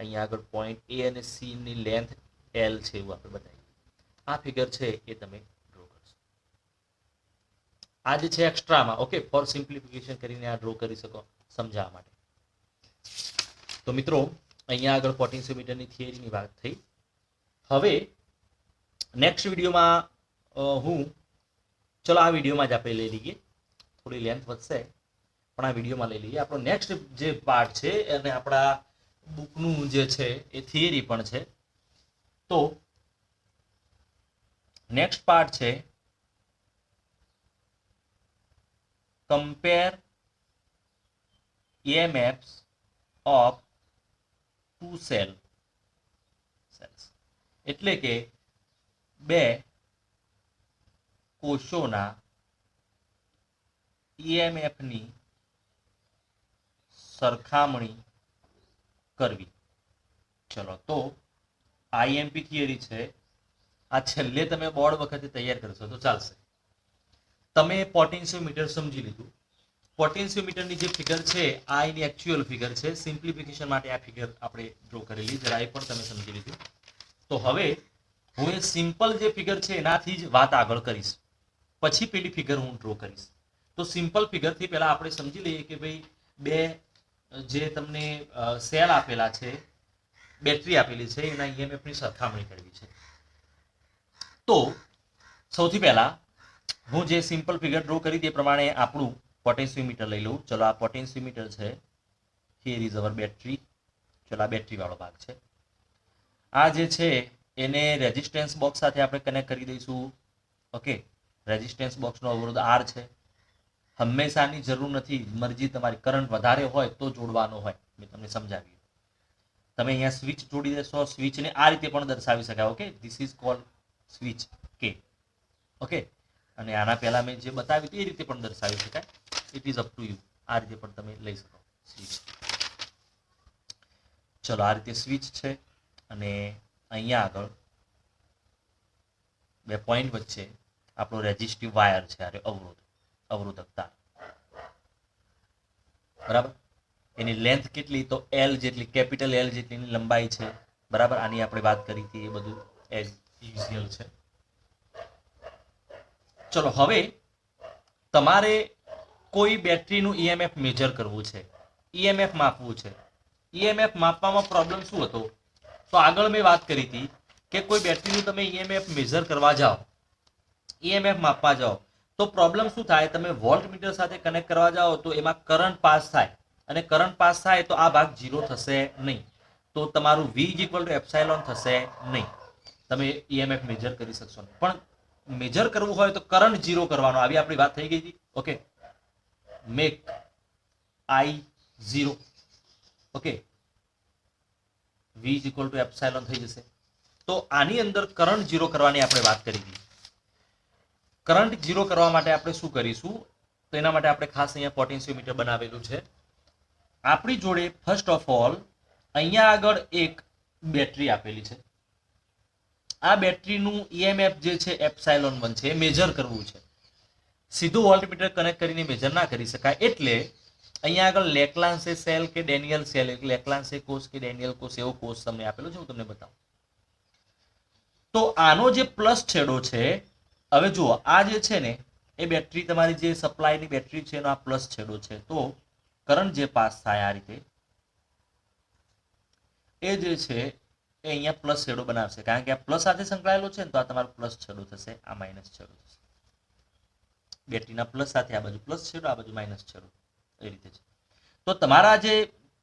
Speaker 1: અહીંયા આગળ પોઈન્ટ એ અને સી ની લેન્થ એલ છે એવું આપણે બતાવીએ. આ ફિગર છે એ તમે ડ્રો કરશો. આ જે છે એક્સ્ટ્રામાં, ઓકે, ફોર સિમ્પ્લિફિકેશન કરીને આ ડ્રો કરી શકો સમજાવવા માટે. તો મિત્રો અહીંયા આગળ પોટેન્શિયોમીટરની થિયરીની વાત થઈ. હવે નેક્સ્ટ વિડીયોમાં ચલો આ વિડીયોમાં જ આપણે લઈ લઈએ, થોડી લેન્થ વધશે પણ આ વિડીયોમાં લઈ લઈએ. આપણો નેક્સ્ટ જે પાર્ટ છે અને આપણા બુકનું જે છે એ થિયરી પણ છે. તો નેક્સ્ટ પાર્ટ છે compare EMFs of two cells, એટલે કે બે કોષોના EMF ની સરખામણી કરવી. ચલો તો IMP થિયરી છે, આ છેલ્લે તમે બોર્ડ વખતે તૈયાર કરશો તો ચાલશે. તમે પોટેન્શિયોમીટર સમજી લીધું. પોટેન્શિયોમીટરની જે ફિગર છે આ એની એક્ચ્યુઅલ ફિગર છે. સિમ્પ્લિફિકેશન માટે આ ફિગર આપણે ડ્રો કરેલી, જરા એ પણ તમે સમજી લીધું. તો હવે હું એ સિમ્પલ જે ફિગર છે એનાથી જ વાત આગળ કરીશ, પછી પેલી ફિગર હું ડ્રો કરીશ. તો સિમ્પલ ફિગરથી પહેલા આપણે સમજી લઈએ કે ભાઈ બે જે તમને સેલ આપેલા છે, બેટરી આપેલી છે, એના EMF ની સરખામણી કરવી છે. તો સૌથી પહેલા હું જે સિમ્પલ ફિગર ડ્રો કરી તે પ્રમાણે આપણું પોટેન્શિયોમીટર લઈ લઉં. ચલો આ પોટેન્શિયોમીટર છે, હિયર ઇઝ અવર બેટરી. ચલો આ બેટરી વાળો ભાગ છે. આ જે છે એને રેઝિસ્ટન્સ બોક્સ સાથે આપણે કનેક્ટ કરી દઈશું. ઓકે, રેઝિસ્ટન્સ બોક્સનો અવરોધ R છે. હંમેશાની જરૂર નથી, મરજી તમારી, કરંટ વધારે હોય તો જોડવાનો હોય, મેં તમને સમજાવ્યું. તમે અહીંયા સ્વિચ જોડી દેશો, સ્વિચને આ રીતે પણ દર્શાવી શકાય. Okay, this is called switch કે. ઓકે, અને આના પહેલા મેં જે બતાવ્યું એ રીતે પણ દર્શાવી શકાય. It is up to you, આ રીતે પણ તમે લઈ શકો સ્વિચ. ચલો આ રીતે સ્વિચ છે અને અહીંયા આગળ બે પોઈન્ટ વચ્ચે આપણો રેઝિસ્ટિવ વાયર છે, અરે અવરોધકતા, બરાબર. એની લેન્થ કેટલી? તો L જેટલી, કેપિટલ L જેટલીની લંબાઈ છે, બરાબર. આની આપણે વાત કરી હતી, એ બધું એઝ યુઝ્યુઅલ છે. ચલો હવે તમારે કોઈ બેટરીનું EMF મેજર કરવું છે, EMF માપવું છે. EMF માપવામાં પ્રોબ્લેમ શું હતો? તો આગળ મેં વાત કરી હતી કે કોઈ બેટરીનું તમે EMF મેજર કરવા જાઓ, EMF માપવા જાઓ તો પ્રોબ્લેમ શું થાય? તમે વોલ્ટમીટર સાથે કનેક્ટ કરવા જાઓ તો એમાં કરંટ પાસ થાય, અને કરંટ પાસ થાય તો આ ભાગ 0 થશે નહીં, તો તમારું V = એપ્સાઇલોન થશે નહીં. તમે EMF મેજર કરી શકશો નહીં. પણ મેજર કરવું હોય તો કરંટ 0 કરવાનો, આવી આપણી વાત થઈ ગઈ હતી. Okay, make I 0. Okay, V = epsilon થઈ જશે. તો આની અંદર કરંટ 0 કરવાની આપણે વાત કરી હતી. કરંટ 0 કરવા માટે આપણે શું કરીશું? તો એના માટે આપણે ખાસ અહીંયા પોટેન્શિયોમીટર બનાવેલું છે. આપણી જોડે ફર્સ્ટ ઓફ ઓલ અહીંયા આગળ એક બેટરી આપેલી છે. આ બેટરીનું EMF જે છે એપ્સાઇલોન 1 છે, એ મેજર કરવું છે. સીધું વોલ્ટમીટર કનેક્ટ કરીને મેજર ના કરી શકાય, એટલે અહીંયા આગળ લેક્લાન્સે સેલ કે ડેનિયલ સેલ, લેક્લાન્સે કોષ કે ડેનિયલ કોષ એવો કોષ તમને આપેલો છે, હું તમને બતાવું. તો આનો જે પ્લસ છેડો છે, હવે જુઓ આ જે છે ને એ બેટરી, તમારી જે સપ્લાયની બેટરી છે એનો આ પ્લસ છેડો છે. તો કરંટ જે પાસ થાય આ રીતે, એ જે છે એ અહીંયા પ્લસ છેડો બનાવશે, કારણ કે આ પ્લસ સાથે સંકળાયેલો છે ને, તો આ તમારો પ્લસ છેડો થશે, આ માઇનસ છેડો થશે. બેટરીના પ્લસ સાથે આ બાજુ પ્લસ છેડો, આ બાજુ માઇનસ છેડો, એ રીતે છે. તો તમારા જે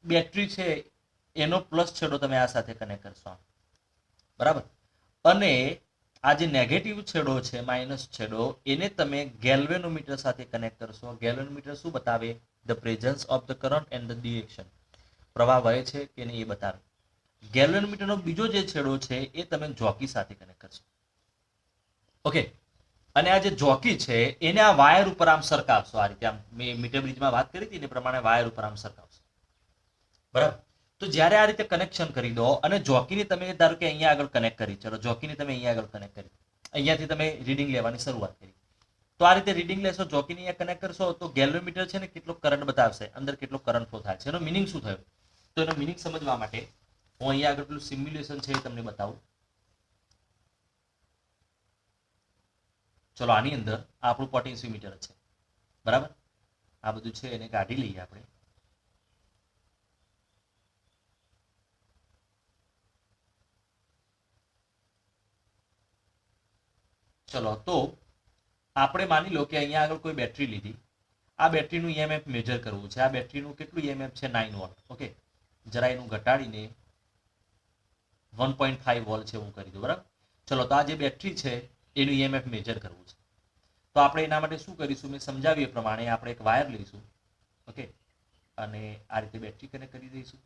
Speaker 1: બેટરી છે એનો પ્લસ છેડો તમે આ સાથે કનેક્ટ કરશો, બરાબર. અને આ જે નેગેટિવ છેડો છે, માઇનસ છેડો, એને તમે ગેલ્વેનોમીટર સાથે કનેક્ટ કરશો. ગેલ્વેનોમીટર શું બતાવે? The presence of the current and the direction, પ્રવાહ વહે છે કે નહીં એ બતાવે. ગેલ્વેનોમીટરનો બીજો જે છેડો છે એ તમે જોકી સાથે કનેક્ટ કરશો. ઓકે, અને આ જે જોકી છે એને આ વાયર ઉપર આમ સરકાવશો, આ રીતે. આમ મેં મીટર બ્રિજમાં વાત કરી હતી એ પ્રમાણે વાયર ઉપર આમ સરકાવશો, બરાબર. તો જ્યારે આ રીતે કનેક્શન કરી દો અને જોકીને તમે ધારો કે અહીંયા આગળ કનેક્ટ કરી, ચલો જોકીને તમે અહીંયા આગળ કનેક્ટ કરી, અહીંયાથી તમે રીડિંગ લેવાની શરૂઆત કરી. તો આ રીતે રીડિંગ લેશો, જોકીને અહીંયા કનેક્ટ કરશો તો ગેલ્વેનોમીટર છે ને કેટલો કરંટ બતાવશે, અંદર કેટલો કરંટ ફ્લો થાય છે. એનો મિનિંગ શું થયો? તો એનો મિનિંગ સમજવા માટે હું અહીંયા આગળ પેલું સિમ્યુલેશન છે એ તમને બતાવું. ચલો આની અંદર આપણું પોટેન્શિયોમીટર છે, બરાબર. આ બધું છે એને કાઢી લઈએ આપણે. ચલો તો આપણે માની લો કે અહીંયા આગળ કોઈ બેટરી લીધી, આ બેટરીનું ઈએમએફ મેજર કરવું છે. આ બેટરીનું કેટલું ઈએમએફ છે? 9 વોલ્ટ. ઓકે, જરા એનું ઘટાડીને 1.5 વોલ્ટ છે હું કરી દઉં, બરાબર. ચલો તો આ જે બેટરી છે એનું ઈએમએફ મેજર કરવું છે. તો આપણે એના માટે શું કરીશું? મેં સમજાવ્યું એ પ્રમાણે આપણે એક વાયર લઈશું, ઓકે, અને આ રીતે બેટરી કનેક્ટ કરી દઈશું.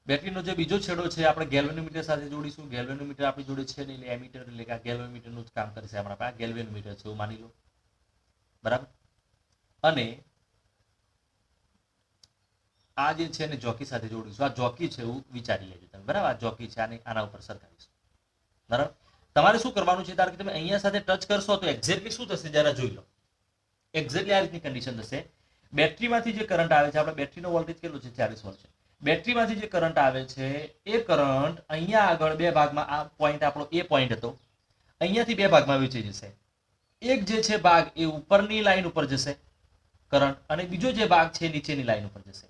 Speaker 1: બેટરીનો જે બીજો છેડો છે આપણે ગેલ્વેનોમીટર સાથે જોડીશું. ગેલ્વેનોમીટર આપણી જોડે છે ને, એટલે એમીટર એટલે કે આ ગેલ્વેનોમીટરનું જ કામ કરશે. આપણા પાસે ગેલ્વેનોમીટર છે એવું માની લો, બરાબર. અને આ જે છે ને જોકી સાથે જોડીશું. આ જોકી છે એવું વિચારી લેજો તમે, બરાબર. આ જોકી છે, આના ઉપર સરકાવીશું, બરાબર. તમારે શું કરવાનું છે? ધારો કે તમે અહીંયા સાથે ટચ કરશો તો એક્ઝેક્ટલી શું થશે જરા જોઈ લો. એક્ઝેક્ટલી આ રીતની કન્ડિશન થશે. બેટરીમાંથી જે કરંટ આવે છે, આપણે બેટરીનો વોલ્ટેજ કેટલો છે? 40 વોલ્ટ છે. બેટરીમાંથી જે કરંટ આવે છે એ કરંટ અહીંયા આગળ બે ભાગમાં, આ પોઈન્ટ આપણો એ પોઈન્ટ હતો, અહીંયાથી બે ભાગમાં વહેંચાઈ જશે. એક જે છે ભાગ એ ઉપરની લાઈન ઉપર જશે કરંટ, અને બીજો જે ભાગ છે નીચેની લાઈન ઉપર જશે.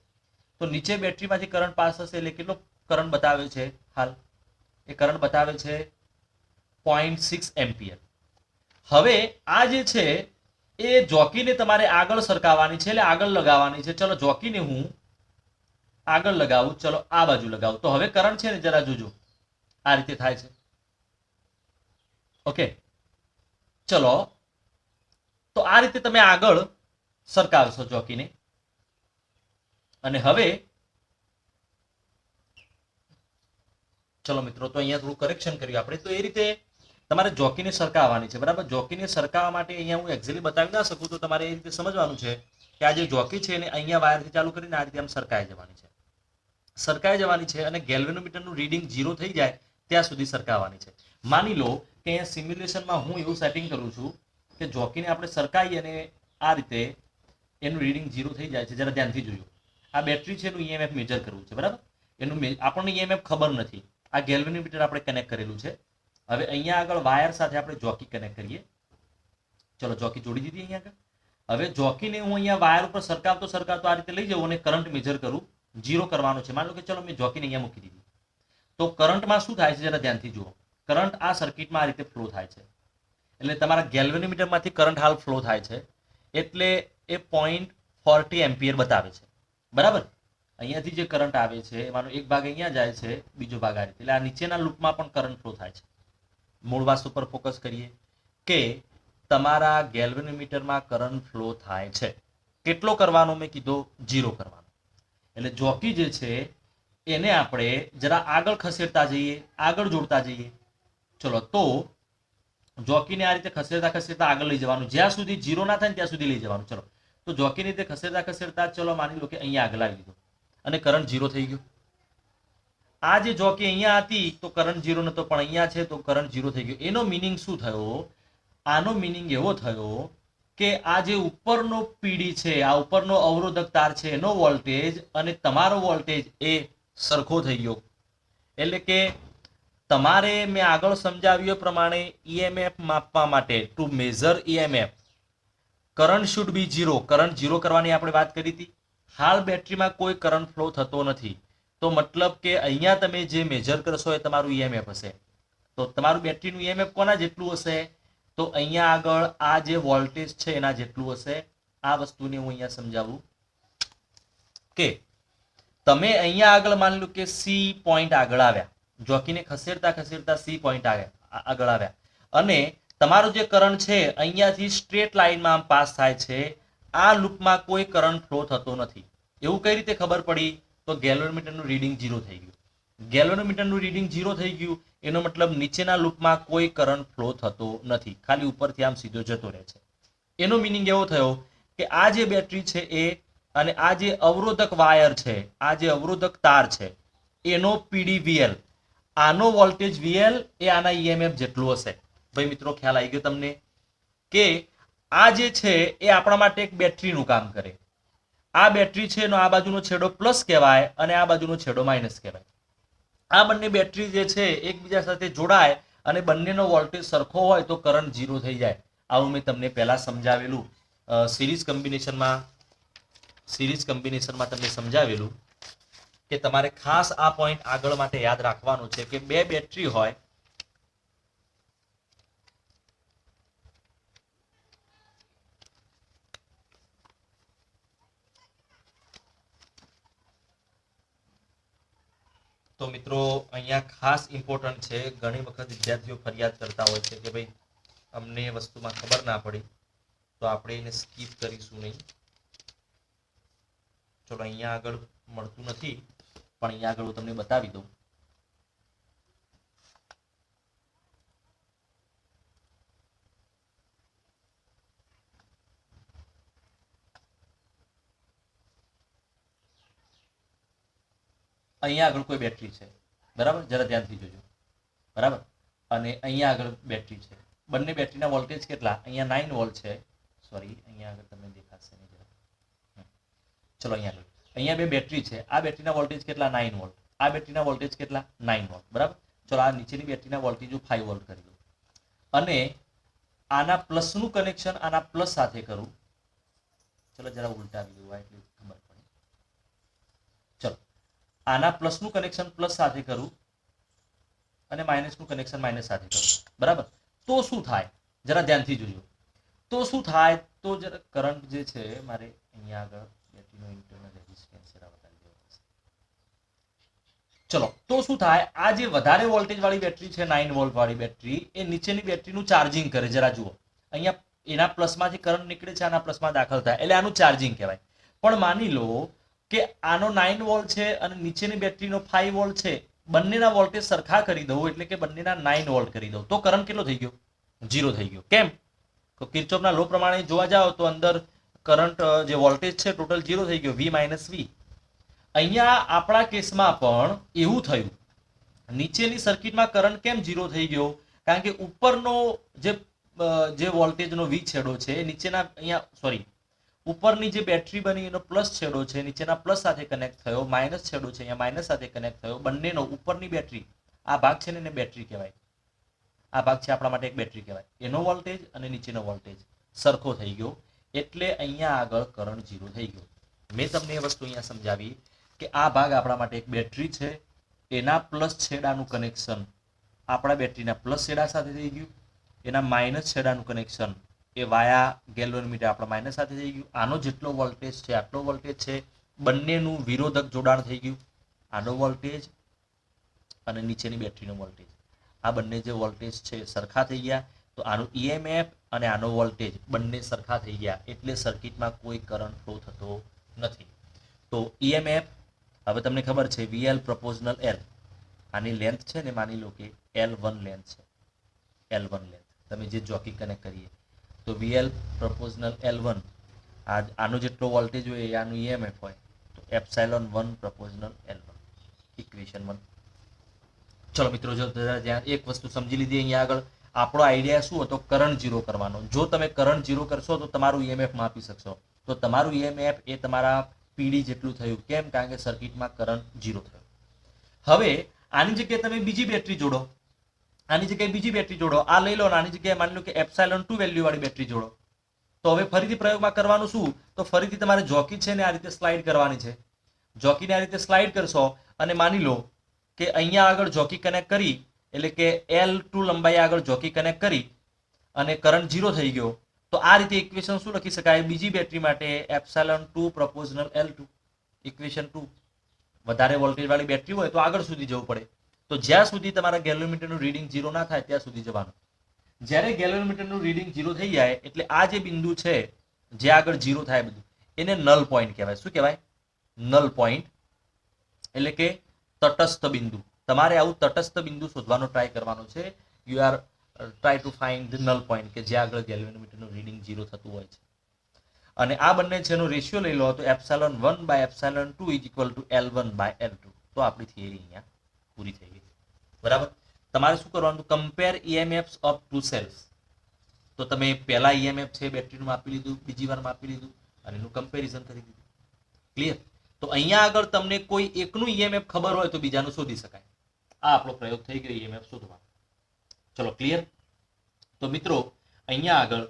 Speaker 1: તો નીચે બેટરીમાંથી કરંટ પાસ થશે એટલે કેટલો કરંટ બતાવે છે? હાલ એ કરંટ બતાવે છે 0.6 એમ્પિયર. હવે આ જે છે એ જોકીને તમારે આગળ સરકાવવાની છે, એટલે આગળ લગાવવાની છે. ચલો જોકીને હું આગળ લગાવું, ચલો આ બાજુ લગાવું. તો હવે કરંટ છે ને જરા જોજો આ રીતે થાય છે, ઓકે. ચલો તો આ રીતે તમે આગળ સરકાવશો જોકીને. અને હવે ચલો મિત્રો, તો અહીંયા થોડું કરેક્શન કર્યું આપણે. તો એ રીતે તમારે જોકીને સરકાવવાની છે, બરાબર. જોકીને સરકાવવા માટે અહીંયા હું એક્ઝેક્ટલી બતાવી ના શકું, તો તમારે એ રીતે સમજવાનું છે કે આ જે જોકી છે એને અહીંયા વાયરથી ચાલુ કરીને આ રીતે આમ સરકાઈ જવાની છે, સરકાઈ જવાની છે. અને ગેલ્વેનોમીટરનું રીડિંગ 0 થઈ જાય ત્યાં સુધી સરકાવવાની છે. માની લો કે અહીંયા સિમ્યુલેશનમાં હું એવું સેટિંગ કરું છું કે જોકીને આપણે સરકાવી અને આ રીતે એનું રીડિંગ 0 થઈ જાય છે. જરા ધ્યાનથી જોયું, આ બેટરી છે એનું ઈએમએફ મેજર કરવું છે, બરાબર. એનું આપણને ઈએમએફ ખબર નથી. આ ગેલ્વેનોમીટર આપણે કનેક્ટ કરેલું છે. હવે અહીંયા આગળ વાયર સાથે આપણે જોકી કનેક્ટ કરીએ. ચલો જોકી જોડી દીધી અહીંયા આગળ. હવે જોકીને હું અહીંયા વાયર ઉપર સરકાવતો આ રીતે લઈ જાઉં અને કરંટ મેજર કરું. 0 કરવાનો છે. માની લો કે ચલો મેં જોકીને અહીંયા મૂકી દીધી. તો કરંટમાં શું થાય છે જરા ધ્યાનથી જુઓ. કરંટ આ સર્કિટમાં આ રીતે ફ્લો થાય છે. એટલે તમારા ગેલ્વેનોમીટરમાંથી કરંટ હાલ ફ્લો થાય છે, એટલે એ 0.40 એમ્પિયર બતાવે છે, બરાબર. અહીંયાથી જે કરંટ આવે છે એમાંનો એક ભાગ અહીંયા જાય છે, બીજો ભાગ આ રીતે. એટલે આ નીચેના લૂપમાં પણ કરંટ ફ્લો થાય છે. મૂળ વાસ્તુ પર ફોકસ કરીએ કે તમારા ગેલ્વેનોમીટરમાં કરંટ ફ્લો થાય છે. કેટલો કરવાનો મેં કીધો? 0 કરવાનો. એટલે જોકી જે છે એને આપણે જરા આગળ ખસેડતા જઈએ, આગળ જોડતા જઈએ. ચલો તો જોકીને આ રીતે ખસેડતા આગળ લઈ જવાનું, જ્યાં સુધી 0 ના થાય ત્યાં સુધી લઈ જવાનું. ચલો તો જોકીને રીતે ખસેડતા ચલો માની લો કે અહીંયા આગળ આવી દીધો અને કરંટ 0 થઈ ગયો. આ જે જોકી અહીંયા હતી તો કરંટ 0 નતો, પણ અહીંયા છે તો કરંટ 0 થઈ ગયો. એનો મિનિંગ શું થયો? આનો મિનિંગ એવો થયો કે આ જે ઉપરનો પીડી છે, આ ઉપરનો અવરોધક તાર છે, એનો વોલ્ટેજ અને તમારો વોલ્ટેજ એ સરખો થઈ ગયો. એટલે કે તમારે મેં આગળ સમજાવ્યું પ્રમાણે ઈએમએફ માપવા માટે two measure EMF current should be 0. Current 0 કરવાની આપણે વાત કરી હતી. હાલ બેટરીમાં કોઈ કરંટ ફ્લો થતો નથી, તો મતલબ કે અહીંયા તમે જે મેજર કરશો એ તમારું ઈએમએફ હશે. તો તમારું બેટરીનું ઈએમએફ કોના જેટલું હશે? તો અહીંયા આગળ આ જે વોલ્ટેજ છે એના જેટલું હશે. આ વસ્તુને હું અહીંયા સમજાવું કે તમે અહીંયા આગળ માની લો કે સી પોઈન્ટ આગળ આવ્યા, જોકીને ખસેડતા સી પોઈન્ટ આગળ આવ્યા, અને તમારો જે કરંટ છે અહીંયાથી સ્ટ્રેટ લાઈનમાં પાસ થાય છે. આ લૂપમાં કોઈ કરંટ ફ્લો થતો નથી. એવું કઈ રીતે ખબર પડી? તો ગેલ્વેનોમીટરનું રીડિંગ 0 થઈ ગયું. ગેલ્વેનોમીટરનું રીડિંગ 0 થઈ ગયું એનો મતલબ નીચેના લૂપમાં કોઈ કરંટ ફ્લો થતો નથી, ખાલી ઉપરથી આમ સીધો જતો રહે છે. એનો મિનિંગ એવો થયો કે આ જે બેટરી છે એ અને આ જે અવરોધક વાયર છે, આ જે અવરોધક તાર છે એનો પીડી વીએલ, આનો વોલ્ટેજ વીએલ એ આના ઈએમએફ જેટલું હશે. ભાઈ મિત્રો ખ્યાલ આવી ગયો તમને? કે આ જે છે એ આપણા માટે એક બેટરીનું કામ કરે. આ બેટરી છે એનો આ બાજુનો છેડો પ્લસ કહેવાય અને આ બાજુનો છેડો માઇનસ કહેવાય. આ બંને બેટરી જે છે એકબીજા સાથે જોડાય અને બંનેનો વોલ્ટેજ સરખો હોય તો કરંટ 0 થઈ જાય. આવું મેં તમને પહેલા સમજાવેલું. સિરીઝ કમ્બિનેશનમાં તમને સમજાવેલું કે તમારે ખાસ આ પોઈન્ટ આગળ માટે યાદ રાખવાનું છે કે બે બેટરી હોય તો મિત્રો અહીંયા ખાસ ઇમ્પોર્ટન્ટ છે. ઘણી વખત વિદ્યાર્થીઓ ફરિયાદ કરતા હોય છે કે ભાઈ અમને એ વસ્તુમાં ખબર ના પડી, તો આપણે એને સ્કીપ કરીશું નહીં. ચલો અહીંયા આગળ મળતું નથી પણ અહીંયા આગળ હું તમને બતાવી દઉં. અહીંયા આગળ કોઈ બેટરી છે, બરાબર, જરા ધ્યાનથી જોજો, બરાબર. અને અહીંયા આગળ બેટરી છે. બંને બેટરીના વોલ્ટેજ કેટલા? અહીંયા 9 વોલ્ટ છે. સોરી, અહીંયા આગળ તમને દેખાશે નહીં જરા. ચલો અહીંયા બે બેટરી છે. આ બેટરીના વોલ્ટેજ કેટલા? 9 વોલ્ટ. આ બેટરીના વોલ્ટેજ કેટલા? 9 વોલ્ટ, બરાબર. ચલો આ નીચેની બેટરીના વોલ્ટેજ 5 વોલ્ટ કરી દઉં અને આના પ્લસનું કનેક્શન આના પ્લસ સાથે કરું. ચલો જરા ઉલટાવી દઉં એટલે ખબર પડે. ચલો આના પ્લસનું કનેક્શન પ્લસ સાથે કરું અને માઇનસનું કનેક્શન માઇનસ સાથે કરું, બરાબર. તો શું થાય? જરા ધ્યાનથી જોજો. તો શું થાય? તો જરા કરંટ જે છે મારે અહીંયા આગળ બેટરીનો ઇન્ટરનલ રેઝિસ્ટન્સ જરા બતાવી દેવો પડશે. ચલો તો શું થાય? આ જે વધારે વોલ્ટેજ વાળી બેટરી છે 9 વોલ્ટ વાળી બેટરી, એ નીચેની બેટરીનું ચાર્જિંગ કરે. જરા જુઓ, અહીંયા એના પ્લસમાંથી કરંટ નીકળે છે, આના પ્લસમાં દાખલ થાય એટલે આનું ચાર્જિંગ કહેવાય. પણ માની લો કે આનો 9 વોલ્ટ છે અને નીચેની બેટરીનો 5 વોલ્ટ છે, બંનેના વોલ્ટેજ સરખા કરી દઉં એટલે કે બંનેના 9 વોલ્ટ કરી દઉં તો કરંટ કેટલો થઈ ગયો? 0 થઈ ગયો. કેમ? તો કિર્ચોફના લો પ્રમાણે જોવા જાઓ તો અંદર કરંટ જે વોલ્ટેજ છે ટોટલ 0 થઈ ગયો, V માઇનસ V. અહીંયા આપણા કેસમાં પણ એવું થયું. નીચેની સર્કિટમાં કરંટ કેમ 0 થઈ ગયો? કારણ કે ઉપરનો જે વોલ્ટેજનો V છેડો છે નીચેના અહીંયા સોરી ઉપરની જે બેટરી બની એનો પ્લસ છેડો છે નીચેના પ્લસ સાથે કનેક્ટ થયો, માઇનસ છેડો છે અહીંયા માઇનસ સાથે કનેક્ટ થયો. બંનેનો ઉપરની બેટરી આ ભાગ છે ને એને બેટરી કહેવાય. આ ભાગ છે આપણા માટે એક બેટરી કહેવાય. એનો વોલ્ટેજ અને નીચેનો વોલ્ટેજ સરખો થઈ ગયો એટલે અહીંયા આગળ કરંટ 0 થઈ ગયો. મેં તમને એ વસ્તુ અહીંયા સમજાવી કે આ ભાગ આપણા માટે એક બેટરી છે, એના પ્લસ છેડાનું કનેક્શન આપણા બેટરીના પ્લસ છેડા સાથે થઈ ગયું, એના માઇનસ છેડાનું કનેક્શન એ વાયા ગેલ્વેનોમીટર આપણા માઇનસ સાથે થઈ ગયું. આનો જેટલો વોલ્ટેજ છે આટલો વોલ્ટેજ છે, બંનેનું વિરોધક જોડાણ થઈ ગયું. આનો વોલ્ટેજ અને નીચેની બેટરીનો વોલ્ટેજ, આ બંને જે વોલ્ટેજ છે સરખા થઈ ગયા. તો આનું EMF અને આનો વોલ્ટેજ બંને સરખા થઈ ગયા એટલે સર્કિટમાં કોઈ કરંટ ફ્લો થતો નથી. તો EMF હવે તમને ખબર છે VL પ્રોપોર્શનલ L. આની લેન્થ છે ને માની લો કે L1 લેન્થ છે, L1 લેન્થ તમે જે જોકી કનેક્ટ કરીએ તો VL પ્રોપોર્શનલ L1 આનો જેટલો વોલ્ટેજ હોય એ આનું EMF હોય તો એપ્સાઇલોન 1 પ્રોપોર્શનલ L1 ઇક્વેશન 1. ચલો મિત્રો જો ત્યાં એક વસ્તુ સમજી લીધી. અહીંયા આગળ આપણો આઈડિયા શું હતો? કરંટ 0 કરવાનો. જો તમે કરંટ 0 કરશો તો તમારું EMF માપી શકશો. તો તમારું EMF એ તમારા PD જેટલું થયું. કેમ? કારણ કે સર્કિટમાં કરંટ 0 થયો. હવે આની જગ્યાએ તમે બીજી બેટરી જોડો, આની જગ્યાએ બીજી બેટરી જોડો, આ લઈ લો અને આની જગ્યાએ માની લો કે એપ્સાઇલોન 2 વેલ્યુ વાળી બેટરી જોડો. તો હવે ફરીથી પ્રયોગમાં કરવાનું શું? તો ફરીથી તમારે જોકી છે ને આ રીતે સ્લાઇડ કરવાની છે. જોકીને આ રીતે સ્લાઇડ કરશો અને માની લો કે અહીંયા આગળ જોકી કનેક્ટ કરી એટલે કે L2 લંબાઈ આગળ જોકી કનેક્ટ કરી અને કરંટ 0 થઈ ગયો. તો આ રીતે ઇક્વેશન શું લખી શકાય? બીજી બેટરી માટે એપ્સાઇલોન 2 પ્રોપોર્શનલ L2 ઇક્વેશન 2. વધારે વોલ્ટેજ વાળી બેટરી હોય તો આગળ સુધી જવું પડે. તો જ્યાં સુધી તમારા ગેલ્વેનોમીટરનું રીડિંગ 0 ના થાય ત્યાં સુધી જવાનું. જ્યારે ગેલ્વેનોમીટરનું રીડિંગ 0 થઈ જાય એટલે આ જે બિંદુ છે જે આગળ 0 થાય બધું એને નલ પોઈન્ટ કહેવાય. શું કહેવાય? નલ પોઈન્ટ એટલે કે તટસ્થ બિંદુ. તમારે આવું તટસ્થ બિંદુ શોધવાનો ટ્રાય કરવાનો છે. You are try to find the null point કે જ્યાં આગળ ગેલ્વેનોમીટરનું રીડિંગ 0 થતું હોય છે. અને આ બંને છે એનો રેશિયો લઈ લો તો epsilon 1 by epsilon 2 is equal to L1 by L2. તો આપણી થિયરી અહીંયા પૂરી થઈ ગઈ. બરાબર. તમારે શું કરવાનું? Compare EMFs of two cells. તો તો તમે પહેલા ઈએમએફ છે બેટરીનું માપી લીધું, બીજી વાર માપી લીધું અને એનું કમ્પેરિઝન કરી દીધું. ક્લિયર? તો અહીંયા આગળ તમને કોઈ એકનું ઈએમએફ ખબર હોય તો બીજાનું શોધી શકાય. આ આપણો પ્રયોગ થઈ ગયો ઈએમએફ શોધવાનો. ચલો ક્લિયર? તો મિત્રો અહીંયા આગળ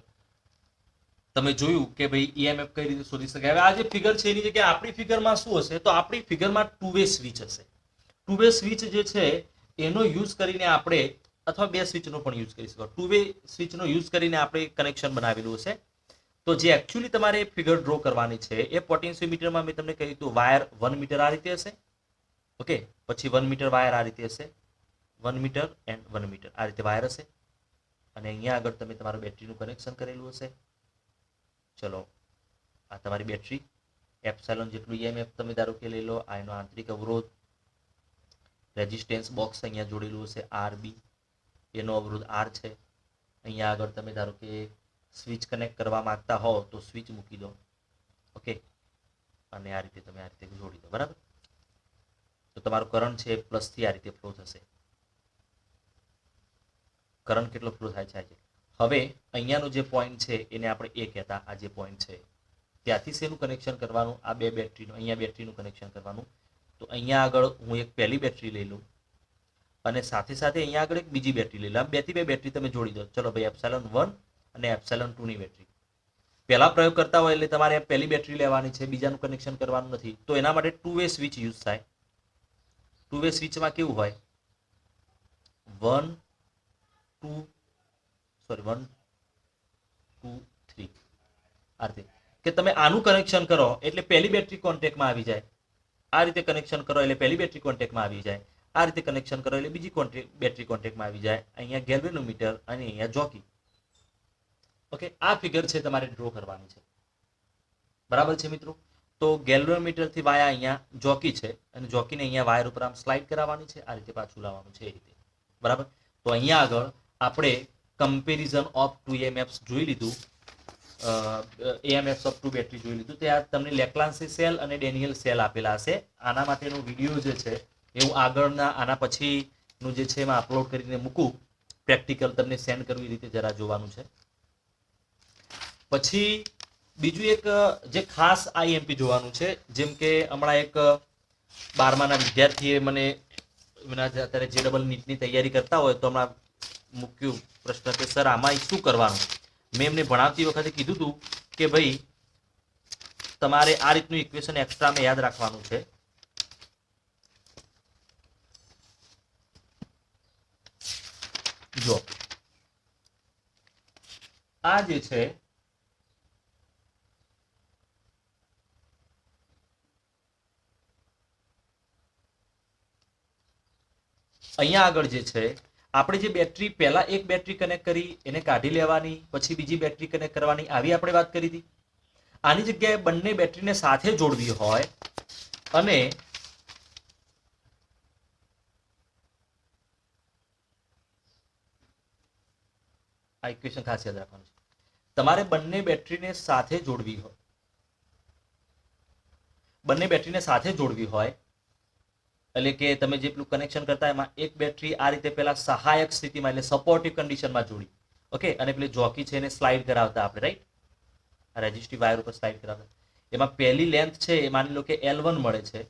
Speaker 1: તમે જોયું કે ભાઈ ઈએમએફ કઈ રીતે શોધી શકાય. હવે આ જે ફિગર છે એની જગ્યાએ આપણી ફિગરમાં શું હશે? તો આપણી ફિગરમાં ટુ વે સ્વિચ હશે. ટુ વે સ્વિચ જે છે એનો યુઝ કરીને આપણે, અથવા બે સ્વિચનો પણ યુઝ કરી શકો, ટુ વે સ્વિચનો યુઝ કરીને આપણે કનેક્શન બનાવેલું હશે. તો જે એકચ્યુઅલી તમારે ફિગર ડ્રો કરવાની છે એ પોટેન્શિયોમીટરમાં મેં તમને કહ્યું હતું વાયર 1 મીટર આ રીતે હશે. ઓકે, પછી 1 મીટર વાયર આ રીતે હશે, 1 મીટર એન્ડ 1 મીટર આ રીતે વાયર હશે. અને અહીંયા આગળ તમે તમારું બેટરીનું કનેક્શન કરેલું હશે. ચલો આ તમારી બેટરી, એપ્સાઇલોન જેટલું ઈએમએફ તમે ધારો કે લઈ લો. આ એનો આંતરિક અવરોધ, રેઝિસ્ટન્સ બોક્સ અહીંયા જોડેલું હશે આરબી, એનો અવરોધ આર છે. અહીંયા આગળ તમે ધારો કે સ્વિચ કનેક્ટ કરવા માંગતા હો તો સ્વિચ મૂકી દો. ઓકે, અને આ રીતે તમે આ રીતે જોડી દો. બરાબર? તો તમારો કરંટ છે પ્લસથી આ રીતે ફ્લો થશે. કરંટ કેટલો ફ્લો થાય છે? હવે અહીંયાનો જે પોઈન્ટ છે એને આપણે એ કહેતા. આ જે પોઈન્ટ છે ત્યાંથી શેનું કનેક્શન કરવાનું? આ બે બેટરીનું, અહીંયા બેટરીનું કનેક્શન કરવાનું. તો અહીંયા આગળ હું એક પહેલી બેટરી લઈ લઉં અને સાથે સાથે અહીંયા આગળ એક બીજી બેટરી લઈ લઉં. આમ બેથી બે બેટરી તમે જોડી દો. ચલો ભાઈ, એપ્સાઇલોન 1 અને એપ્સાઇલોન 2 ની બેટરી. પહેલા પ્રયોગ કરતા હોય એટલે તમારે પહેલી બેટરી લેવાની છે, બીજાનું કનેક્શન કરવાનું નથી. તો એના માટે ટુ વે સ્વિચ યુઝ થાય. ટુ વે સ્વિચમાં કેવું હોય? 1 2 3 આ રીતે કે તમે આનું કનેક્શન કરો એટલે પહેલી બેટરી કોન્ટેક્ટમાં આવી જાય. આ રીતે કનેક્શન કરો એટલે પહેલી બેટરી કોન્ટેક્ટમાં આવી જાય. આ રીતે કનેક્શન કરો એટલે બીજી બેટરી કોન્ટેક્ટમાં આવી જાય. અહીંયા ગેલ્વેનોમીટર અને અહીંયા જોકી. ઓકે, આ ફિગર છે તમારે ડ્રો કરવાની છે. બરાબર છે મિત્રો? તો ગેલ્વેનોમીટરથી વાયા અહીંયા જોકી છે અને જોકીને અહીંયા વાયર ઉપર આમ સ્લાઇડ કરાવવાની છે. આ રીતે પાછું લાવવાનું છે, એ રીતે. બરાબર? તો અહીંયા આગળ આપણે કમ્પેરિઝન ઓફ ટુ EMFs જોઈ લીધું, EMFs ઓફ ટુ બેટરી જોઈ લીધું. ત્યાં તમને લેક્લાન્સી સેલ અને ડેનિયલ સેલ આપેલા હશે. આના માટેનો વિડીયો જે છે એ હું આગળના આના પછીનું જે છે એમાં અપલોડ કરીને મૂકું. પ્રેક્ટિકલ તમને સેન્ડ કરવી રીતે જરા જોવાનું છે. પછી બીજું એક જે ખાસ IMP જોવાનું છે, જેમ કે હમણાં એક 12માના વિદ્યાર્થીએ મને અત્યારે જે ડબલ નીટની તૈયારી કરતા હોય તો હમણાં મૂક્યું પ્રશ્ન કે સર આમાં શું કરવાનું? મેં એમને ભણાવતી વખતે કીધું હતું કે ભાઈ તમારે આ રીતનું ઇક્વેશન એક્સ્ટ્રામાં યાદ રાખવાનું છે. જો આ જે છે અહીંયા આગળ જે છે આપણે જે બેટરી પહેલા એક બેટરી કનેક્ટ કરી એને કાઢી લેવાની, પછી બીજી બેટરી કનેક્ટ કરવાની, આવી આપણે વાત કરી હતી. આની જગ્યાએ બંને બેટરીને સાથે જોડવી હોય અને આ ઇક્વેશન ખાસ યાદ રાખવાનું છે. તમારે બંને બેટરીને સાથે જોડવી હોય, બંને બેટરીને સાથે જોડવી હોય એટલે કે તમે જે પેલું કનેક્શન કરતા એમાં એક બેટરી આ રીતે પેલા સહાયક સ્થિતિમાં એટલે સપોર્ટિવ કન્ડિશનમાં જોડી. ઓકે, અને પેલી જોકી છે એને સ્લાઇડ કરાવતા આપણે, રાઈટ? આ રેઝિસ્ટિવ વાયર ઉપર સ્લાઇડ કરાવતા. એમાં પહેલી લેન્થ છે એ માની લો કે L1 મળે છે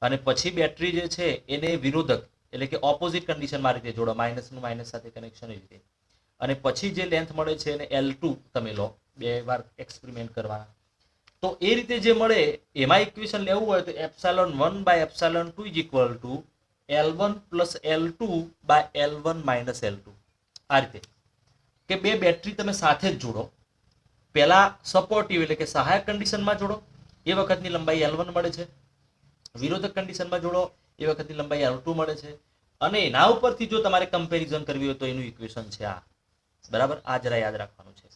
Speaker 1: અને પછી બેટરી જે છે એને વિરોધક એટલે કે ઓપોઝિટ કન્ડિશનમાં રીતે જોડો, માઇનસનું માઇનસ સાથે કનેક્શન એ રીતે. અને પછી જે લેન્થ મળે છે એને L2 તમે લો, બે વાર એક્સપેરિમેન્ટ કરવાના. તો એ રીતે જે મળે એમાં ઇક્વેશન લેવું હોય તો epsilon 1 by epsilon 2 is equal to L1 plus L2 by L1 minus L2. આ રીતે કે બે બેટરી તમે સાથે જ જોડો. પહેલા સપોર્ટિવ એટલે કે સહાયક કન્ડિશનમાં જોડો, એ વખતની લંબાઈ L1 મળે છે. વિરોધક કન્ડિશનમાં જોડો, એ વખતની લંબાઈ L2 મળે છે. અને એના ઉપરથી જો તમારે કમ્પેરિઝન કરવી હોય તો એનું ઇક્વેશન છે આ. બરાબર? આ જરા યાદ રાખવાનું છે.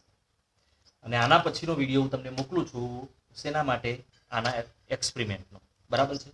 Speaker 1: અને આના પછીનો વિડીયો હું તમને મોકલું છું શેના માટે? આના એક્સપેરિમેન્ટનો. બરાબર છે?